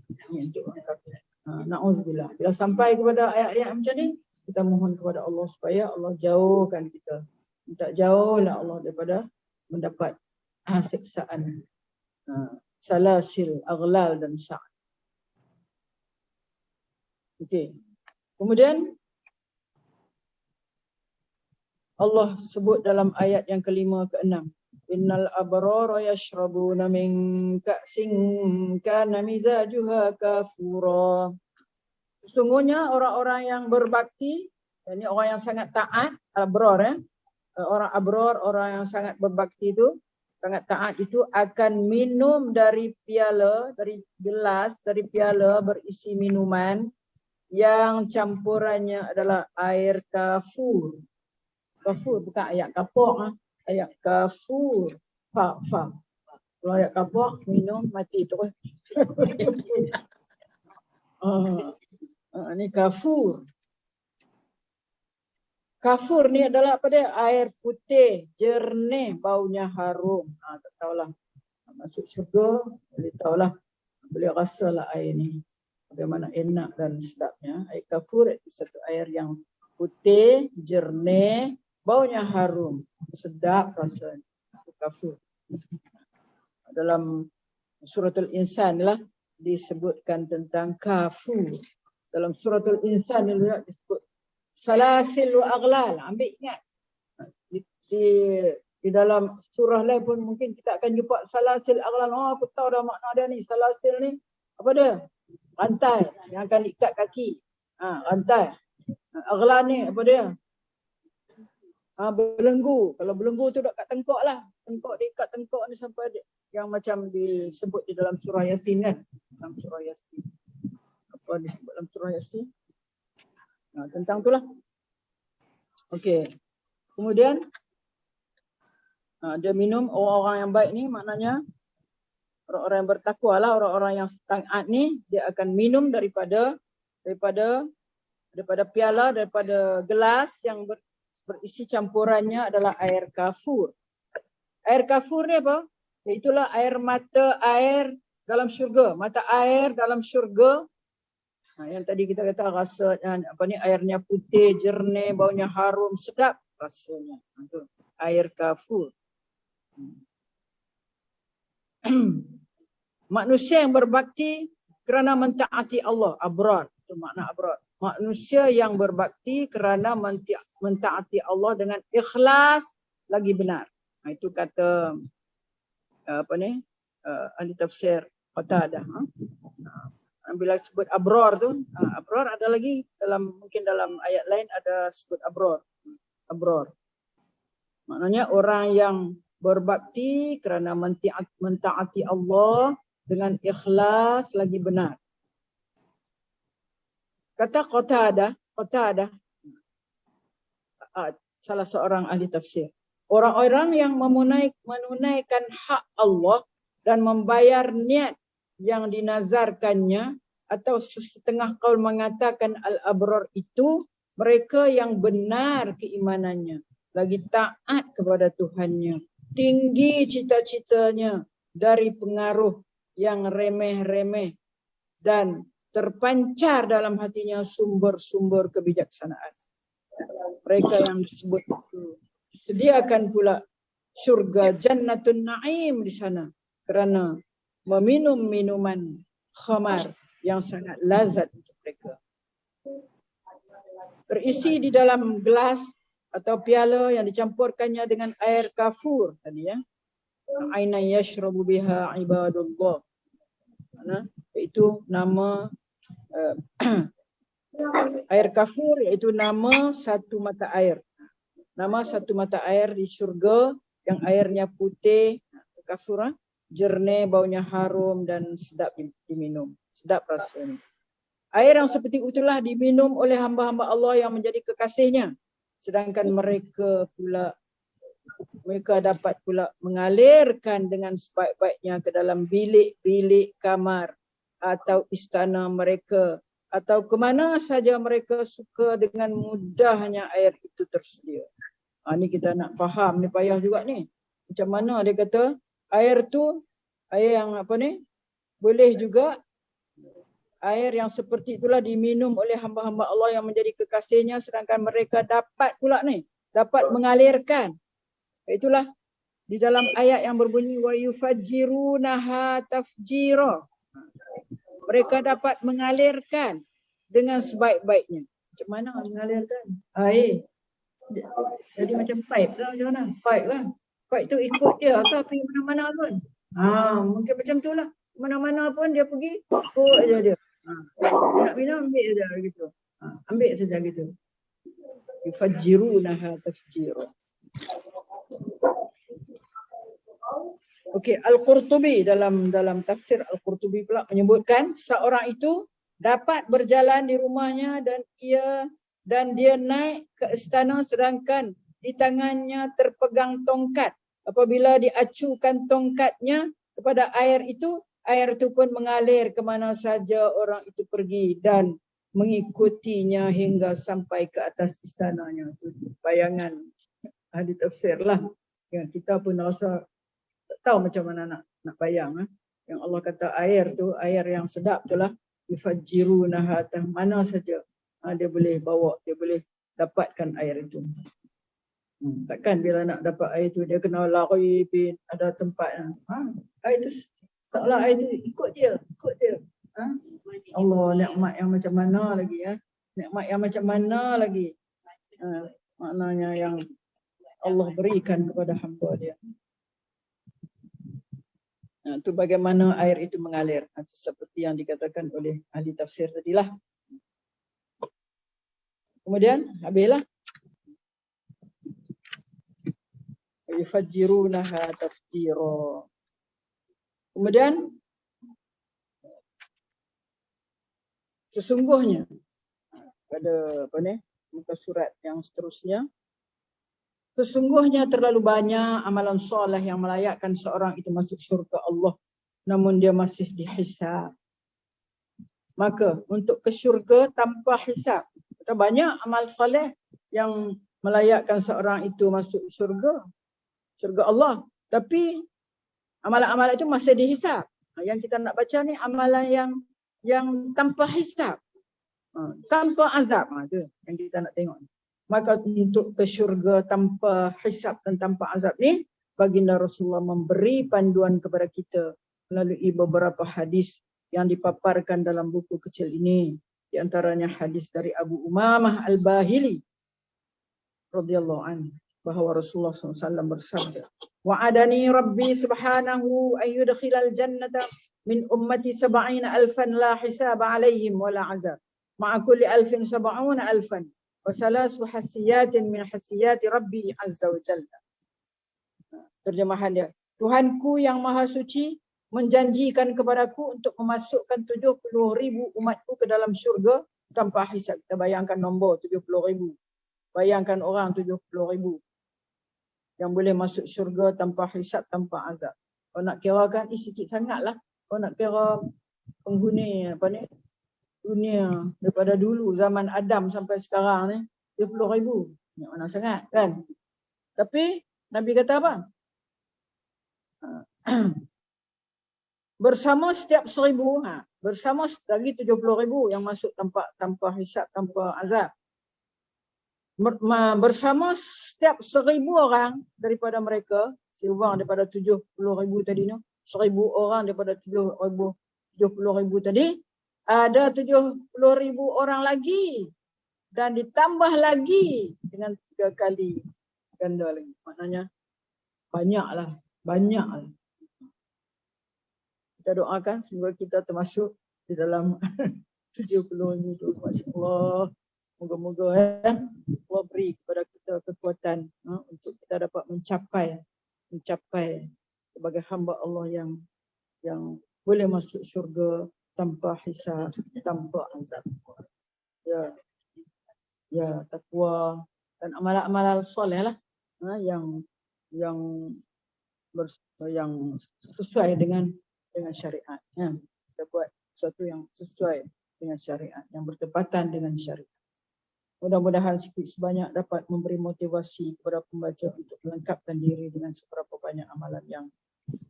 Ini untuk orang kafir. Na'udzubillah. Bila sampai kepada ayat-ayat macam ni, kita mohon kepada Allah supaya Allah jauhkan kita. Minta jauhlah Allah daripada mendapat siksaan salasil, aghlal dan sa'ad. Okey. Kemudian Allah sebut dalam ayat yang kelima ke enam, innal abrara yashrabuna min ka'sin kana mizajuha kafura. Sesungguhnya orang-orang yang berbakti, ini orang yang sangat taat, abrar orang abrar, orang yang sangat berbakti itu, sangat taat itu akan minum dari piala, dari gelas, dari piala berisi minuman yang campurannya adalah air kafur. Kafur bukan ayat kapok, ayat kafur. Fa. Kalau ayat kapok minum mati terus. Ini kafur. Kafur ni adalah apa dia? Air putih, jernih, baunya harum. Tak tahulah. Masuk syurga, boleh tahulah. Boleh rasalah air ni. Bagaimana enak dan sedapnya. Air kafur itu satu air yang putih, jernih, baunya harum. Sedap rasanya. Kafur. Dalam suratul insan lah disebutkan tentang kafur. Dalam suratul insan ni disebut salasil wa aghlal. Ambil ingat. Di dalam surah lain pun mungkin kita akan jumpa salasil aghlal. Oh, aku tahu dah makna dia ni. Salasil ni apa dia? Rantai yang akan diikat kaki. Rantai. Aghlal ni apa dia? Belenggu. Kalau belenggu tu duduk kat tengkok lah. Tengkok, diikat tengkok ni sampai yang macam disebut di dalam surah Yasin kan. Dalam surah Yasin. Apa disebut dalam surah Yasin? Tentang itulah. Okey. Kemudian dia minum, orang-orang yang baik ni maknanya orang-orang yang bertakwa lah, orang-orang yang taat ni dia akan minum daripada piala, daripada gelas yang berisi campurannya adalah air kafur. Air kafur ni apa? Itulah air mata air dalam syurga. Mata air dalam syurga. Yang tadi kita kata rasanya apa ni, airnya putih, jernih, baunya harum, sedap rasanya. Itu air kafur. Manusia yang berbakti kerana mentaati Allah, abrar. Itu makna abrar. Manusia yang berbakti kerana mentaati Allah dengan ikhlas lagi benar. Itu kata ahli tafsir Qatadah. Bila sebut abrar tu, abrar ada lagi mungkin dalam ayat lain ada sebut abrar. Abrar. Maknanya orang yang berbakti kerana mentaati Allah dengan ikhlas lagi benar. Kata Qatadah, salah seorang ahli tafsir. Orang-orang yang menunaikan hak Allah dan membayar niat yang dinazarkannya, atau setengah kaul mengatakan al-abrar itu mereka yang benar keimanannya, lagi taat kepada Tuhannya, tinggi cita-citanya dari pengaruh yang remeh-remeh dan terpancar dalam hatinya sumber-sumber kebijaksanaan. Mereka yang disebut itu sediakan pula syurga jannatun na'im di sana kerana meminum minuman khamar yang sangat lazat untuk mereka. Terisi di dalam gelas atau piala yang dicampurkannya dengan air kafur tadi ya. Aina yashrabu biha ibadullah. Itu nama air kafur, iaitu nama satu mata air. Nama satu mata air di syurga yang airnya putih, kafur, jernih, baunya harum dan sedap diminum. Sedap rasanya. Air yang seperti itulah diminum oleh hamba-hamba Allah yang menjadi kekasihnya. Sedangkan mereka dapat pula mengalirkan dengan sebaik-baiknya ke dalam bilik-bilik kamar atau istana mereka, atau ke mana saja mereka suka, dengan mudahnya air itu tersedia. Ni kita nak faham, ni payah juga ni. Macam mana dia kata air tu, air yang apa ni, boleh juga air yang seperti itulah diminum oleh hamba-hamba Allah yang menjadi kekasihnya, sedangkan mereka dapat pula ni, dapat mengalirkan. Itulah di dalam ayat yang berbunyi wa yufajjirunaha tafjira. Mereka dapat mengalirkan dengan sebaik-baiknya. Macam mana mengalirkan? Air. Jadi macam pipe lah, macam mana? Pipe lah. Pipe tu ikut dia ke pergi mana-mana pun. Mungkin macam tu lah. Mana-mana pun dia pergi, ikut je dia. Nak minum, ambil je gitu. Ambil saja gitu. Yufajjirunaha tafjira. Okey, Al-Qurtubi dalam tafsir Al-Qurtubi pula menyebutkan seorang itu dapat berjalan di rumahnya dan dia naik ke istana sedangkan di tangannya terpegang tongkat. Apabila diacukan tongkatnya kepada air itu pun mengalir ke mana saja orang itu pergi dan mengikutinya hingga sampai ke atas istananya. Itu bayangan ahli tafsir lah. Yang kita pun rasa tak tahu macam mana nak bayang. Yang Allah kata air tu, air yang sedap tu lah. Yufajjirunaha, mana saja dia boleh bawa, dia boleh dapatkan air itu. Takkan bila nak dapat air tu dia kena lari, ada tempat. Air tu taklah, air tu ikut dia. Allah, nikmat yang macam mana lagi ya? Nikmat yang macam mana lagi? Maknanya yang Allah berikan kepada hamba dia. Itu bagaimana air itu mengalir. Seperti yang dikatakan oleh ahli tafsir tadilah. Kemudian habislah. Yufajjirunaha tafjira. Kemudian sesungguhnya pada muka surat yang seterusnya, sesungguhnya terlalu banyak amalan soleh yang melayakkan seorang itu masuk syurga Allah, namun dia masih dihisab. Maka untuk ke syurga tanpa hisab, banyak amal soleh yang melayakkan seorang itu masuk syurga Allah, tapi amalan-amalan itu masih dihisab. Yang kita nak baca ni amalan yang tanpa hisab, tanpa azab. Itu yang kita nak tengok. Maka untuk ke syurga tanpa hisab dan tanpa azab ni, baginda Rasulullah memberi panduan kepada kita melalui beberapa hadis yang dipaparkan dalam buku kecil ini. Di antaranya hadis dari Abu Umamah Al-Bahili radhiyallahu anhu, bahawa Rasulullah SAW bersabda, wa'adani Rabbi subhanahu ayyudkhilal jannata min ummati 70,000 la hisaba alaihim wala azab ma'a kulli alfin 70,000 wa salasu hasiyatin min hasiyati Rabbi azza wa jalla. Terjemahan dia, Tuhanku yang maha suci menjanjikan kepadaku untuk memasukkan 70,000 umatku ke dalam syurga tanpa hisab. Kita bayangkan nombor 70,000. Bayangkan orang 70,000 yang boleh masuk syurga tanpa hisab, tanpa azab. Kalau nak kirakan, sikit sangatlah. Kalau nak kira penghuni dunia daripada dulu, zaman Adam sampai sekarang ni, 70,000. Yang mana sangat kan? Tapi Nabi kata apa? Bersama setiap 1,000, bersama lagi 70,000 yang masuk tanpa hisab, tanpa azab. Bersama setiap 1,000 orang daripada mereka, seorang daripada 70,000 tadi ni, 1,000 orang daripada 70,000 tadi, ada 70,000 orang lagi dan ditambah lagi dengan 3 kali ganda lagi. Maknanya banyaklah. Kita doakan semoga kita termasuk di dalam 70,000 itu. Masya-Allah. Moga-moga Allah beri kepada kita kekuatan untuk kita dapat mencapai sebagai hamba Allah yang boleh masuk syurga tanpa hisab, tanpa azab. Ya, takwa dan amalan-amalan soleh lah yang sesuai dengan syariat. Kita buat sesuatu yang sesuai dengan syariat, yang bertepatan dengan syariat. Mudah-mudahan sikit sebanyak dapat memberi motivasi kepada pembaca untuk melengkapkan diri dengan seberapa banyak amalan yang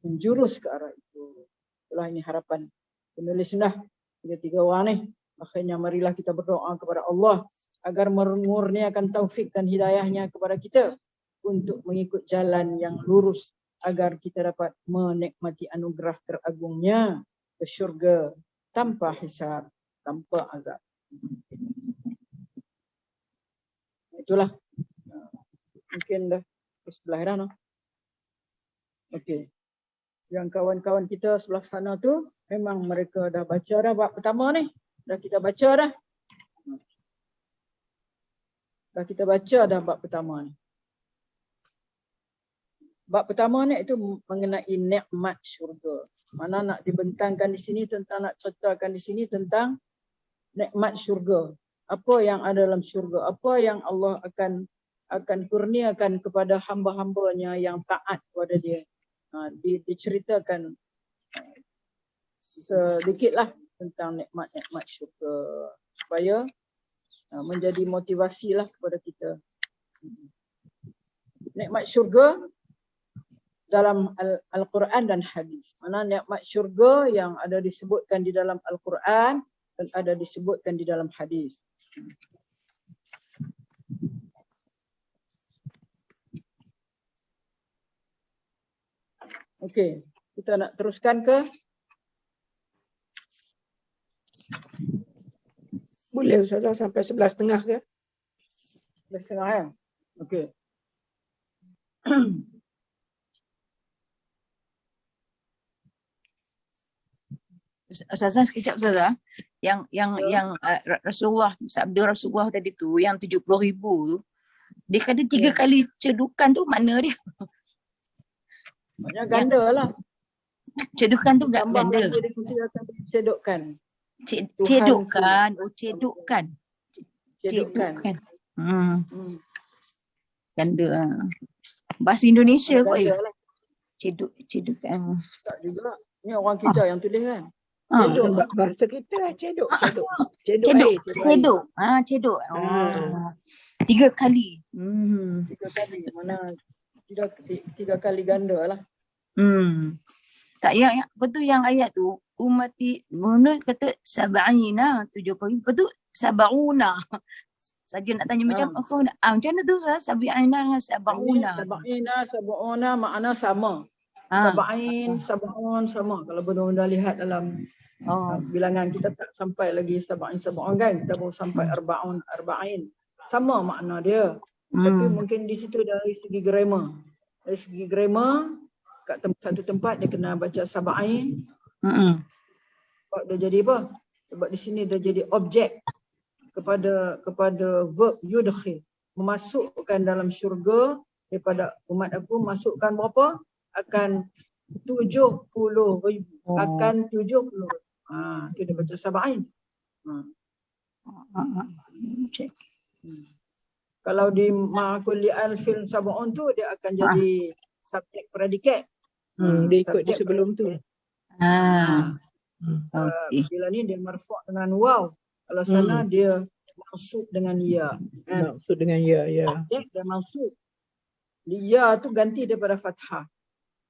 menjurus ke arah itu. Itulah ini harapan penulis sunnah 3 orang ni. Akhirnya marilah kita berdoa kepada Allah agar mengurniakan taufik dan hidayahnya kepada kita untuk mengikut jalan yang lurus agar kita dapat menikmati anugerah teragungnya ke syurga tanpa hisab, tanpa azab. Itulah. Mungkin dah ke sebelah dah. No? Okey. Yang kawan-kawan kita sebelah sana tu memang mereka dah baca dah bab pertama ni. Dah kita baca dah. Dah kita baca dah bab pertama ni. Bab pertama ni itu mengenai nikmat syurga. Mana nak dibentangkan di sini tentang, nak ceritakan di sini tentang nikmat syurga. Apa yang ada dalam syurga, apa yang Allah akan kurniakan kepada hamba-hambanya yang taat kepada dia. Diceritakan sedikitlah tentang nikmat-nikmat syurga supaya menjadi motivasi lah kepada kita. Nikmat syurga dalam Al-Quran dan hadis. Mana nikmat syurga yang ada disebutkan di dalam Al-Quran dan ada disebutkan di dalam hadis. Okey, kita nak teruskan ke? Boleh Ustazah sampai 11.30 ke? 11.30 ya? Okey. Ustazah sekejap Ustazah. Yang Rasulullah, sabda Rasulullah tadi tu, yang 70,000 tu, dia kata 3 kali cedukan tu makna dia. Maknanya ganda lah. Cedukan tu ganda. Dia akan cedukkan. Cedukan. Oh, cedukan. Cedukkan. Ganda. Bahasa Indonesia kot ya. Lah. Cedukan. Tak juga. Ni orang kita yang tulis kan. Ceduk. Bahasa kita lah ceduk. Ceduk. Ceduk. 3 kali. 3 kali. Mana 3 kali ganda lah. Tak, yang betul yang ayat tu, umati, menurut kata sab'ina, 70,000, betul sab'una. Saja nak tanya macam macam mana tu sab'ina dengan sab'una? Sab'una makna sama. Sab'in, sab'un sama. Kalau benar-benar lihat dalam bilangan kita tak sampai lagi sab'un kan, kita baru sampai arba'in. Sama makna dia. Tapi mungkin di situ dari segi grammar. Dari segi grammar, kat satu tempat dia kena baca sab'in. Sebab dia jadi apa? Sebab di sini dia jadi objek kepada verb yudkhil. Memasukkan dalam syurga daripada umat aku, masukkan berapa? Akan 70,000. Akan 70,000. Itu dia baca sab'in. Kalau di ma'kulli alfin sab'un tu dia akan jadi subjek predikat. Dia ikut di sebelum tu. Bila ni dia marfu' dengan waw. Kalau sana dia mansub dengan ya. Maksud dengan ya. Dia mansub. Ya tu ganti daripada fathah.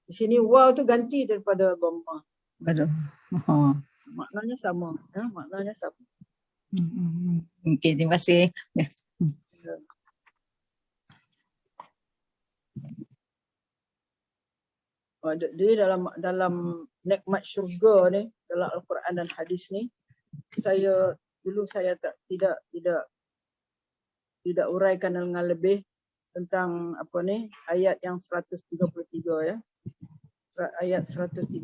Di sini waw tu ganti daripada dhammah. Maknanya sama. Maknanya sama. Okey, terima kasih. Jadi dalam nikmat syurga ni, dalam Al-Quran dan hadis ni, saya tidak uraikan dengan lebih tentang apa ni, ayat yang 133 ya. Ayat 133.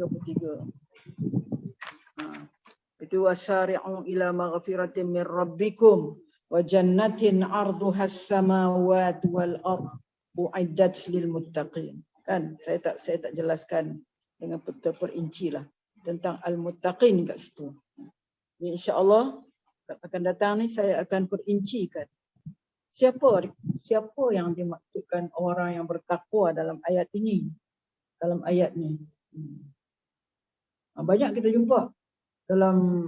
Itu wasyari'u ila maghfiratin min rabbikum wa jannatin 'arduhas samawati wal ard u'iddat lil muttaqin. Kan saya tak jelaskan dengan terperinci lah tentang al-muttaqin kat situ. Insya-Allah akan datang ni saya akan perincikan siapa yang dimaksudkan orang yang bertakwa dalam ayat ini, dalam ayat ni. Banyak kita jumpa dalam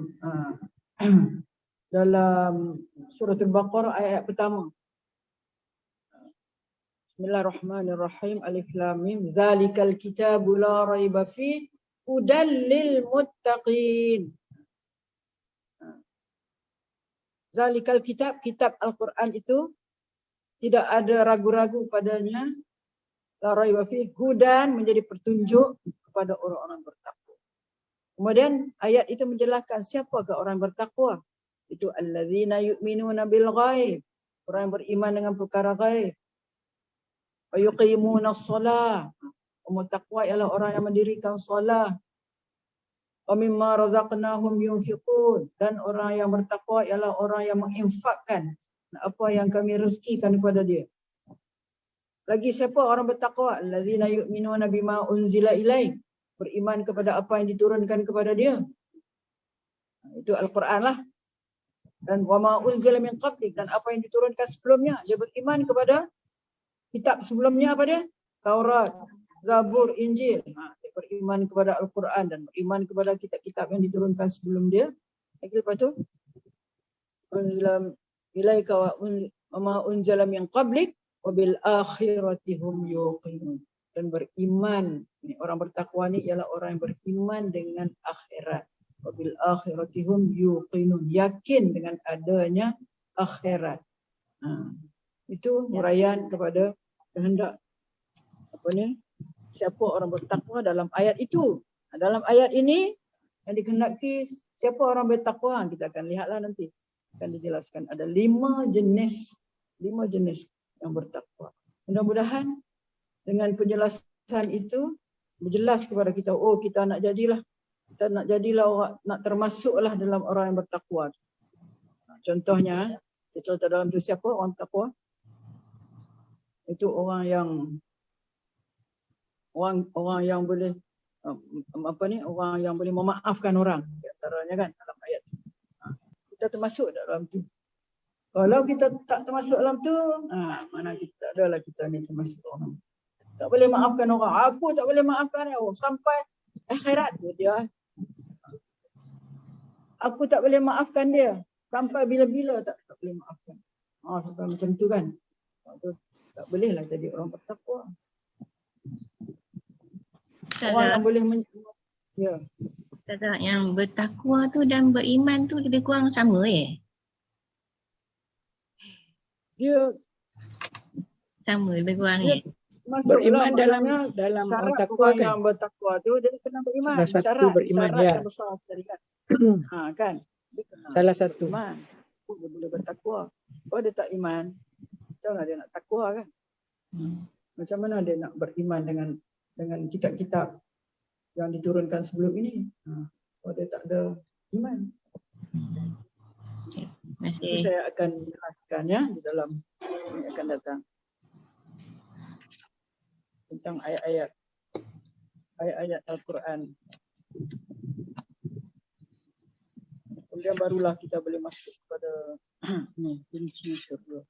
surah Al-Baqarah ayat pertama. Bismillahirrahmanirrahim. Alif Lam Mim. Zalikal kitabu la raiba fi hudal lil muttaqin. Zalikal kitab Al-Quran itu tidak ada ragu-ragu padanya. la raiba fihi hudan menjadi petunjuk kepada orang-orang bertakwa. Kemudian ayat itu menjelaskan siapakah orang bertakwa. Itu allazina yu'minuna bil ghaib, orang yang beriman dengan perkara ghaib. Wa yuqimuna shalah, orang bertakwa ialah orang yang mendirikan solat. Wa mimma razaqnahum yunfiqun, dan orang yang bertakwa ialah orang yang menginfakkan apa yang kami rezekikan kepada dia. Lagi siapa orang bertakwa? Allazina yu'minuna bima unzila ilaik, beriman kepada apa yang diturunkan kepada dia. Itu Al-Quran lah. Dan wa ma unzila min qablik, dan apa yang diturunkan sebelumnya. Dia beriman kepada kitab sebelumnya, apa dia? Taurat, Zabur, Injil. Dia beriman kepada Al-Quran dan beriman kepada kitab-kitab yang diturunkan sebelum dia. Lagi lepas tu unzila ilaika wa ma unzila min qablik wa bil akhirati hum yuqinun, dan beriman. Orang bertakwa ni ialah orang yang beriman dengan akhirat. Wa bil akhirati hum yuqinun, yakin dengan adanya akhirat. Itu huraian kepada kehendak siapa orang bertakwa dalam ayat itu. Dalam ayat ini yang dikehendaki siapa orang bertakwa, kita akan lihatlah nanti. Akan dijelaskan ada 5 jenis yang bertakwa. Mudah-mudahan dengan penjelasan itu berjelas kepada kita, oh kita nak jadilah orang, nak termasuklah dalam orang yang bertakwa. Contohnya, contoh dalam tu siapa orang takwa? Itu orang yang boleh orang yang boleh memaafkan orang, di antaranya kan dalam ayat. Kita termasuk dalam tu. Kalau kita tak termasuk dalam tu, mana kita tak adalah kita ni termasuk orang. Tak boleh maafkan orang. Aku tak boleh maafkan dia sampai akhirat dia. Aku tak boleh maafkan dia sampai bila-bila tak boleh maafkan. Sampai macam tu kan. Tak bolehlah jadi orang bertakwa. Orang yang boleh Ustazah, yang bertakwa tu dan beriman tu lebih kurang sama dia sama lebih kurang Beriman dalam syarat takwa orang kan. yang bertakwa tu dia kena beriman. Salah satu beriman, syarat ya. yang besar tadi kan. Kan. Dia kena Salah satu. iman. Dia boleh bertakwa. Kalau dia tak iman, macam mana dia nak takwa kan? Macam mana dia nak beriman dengan kitab-kitab yang diturunkan sebelum ini? Kalau dia tak ada iman. Itu saya akan jelaskan ya di dalam yang akan datang. Tentang ayat-ayat Al-Quran. Kemudian barulah kita boleh masuk kepada kunci syurga.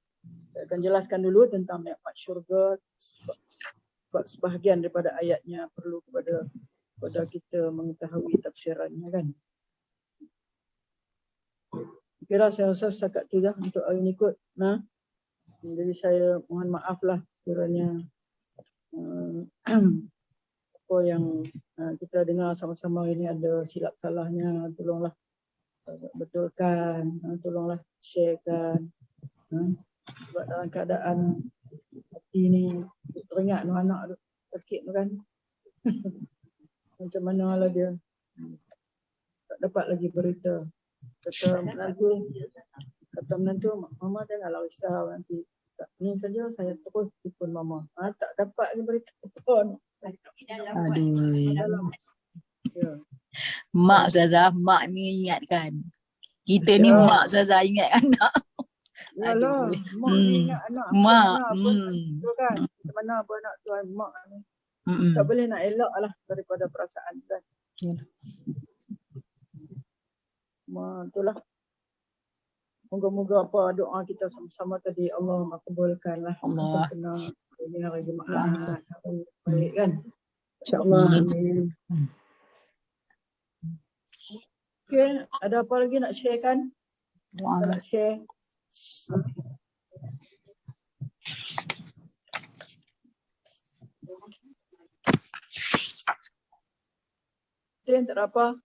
Saya akan jelaskan dulu tentang nikmat syurga. Sebab sebahagian daripada ayatnya perlu kepada kita mengetahui tafsirannya kan. Kira saya rasa setakat tu dah untuk hari ni kot. Jadi saya mohon maaf lah sekiranya apa yang kita dengar sama-sama ini ada silap salahnya, tolonglah betulkan, tolonglah sharekan. Sebab dalam keadaan hati ni teringat anak sakit tu kan. Macam mana lah dia tak dapat lagi berita. Kata menantu, mama janganlah risau nanti. Ni saja saya terus telefon mama. Tak dapat lagi berita pun. Aduh. Mak Ustazah, mak ni ingatkan. Kita ni mak Ustazah ingat anak. Yalah, mak ni ingat anak. Mak. Kan? Macam mana pun anak tuan mak ni. Tak boleh nak elak lah daripada perasaan kan. Itulah. Moga-moga apa doa kita sama-sama tadi Allah makbulkan lah. Allah. Ini hari Jumaat. Baik kan? InsyaAllah. Amin. Okay. Ada apa lagi nak share kan? Nak share. Tak ada apa.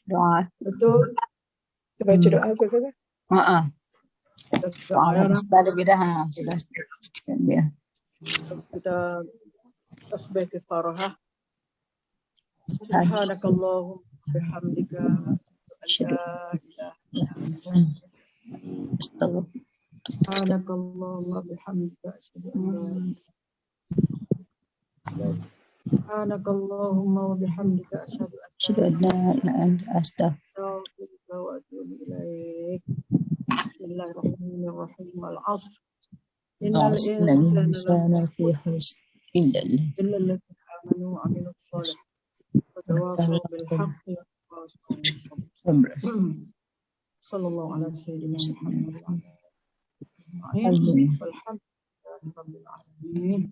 Doa. Betul. Kita baca doa ke Ustazah? Doa lebih dah. Sudah. Dia. Kita tasbih kifarah. Subhanakallahumma bihamdika la ilaha illa anta. Subhanakallahumma bihamdika asyhadu an la Subhanakallahumma wa bihamdika asyhadu an la ilaha illa anta astaghfiruka wa atubu ilaik. Bismillahirrahmanirrahim. Al-'asr. Innal insana في خسر إلا illa alladhina amanu wa 'amilus shalihati wa tawassaw bil haqqi wa tawassaw bis sabr. Sallallahu ala sayyidina Muhammad wa ala alihi wa sahbihi. Walhamdulillahi rabbil alamin.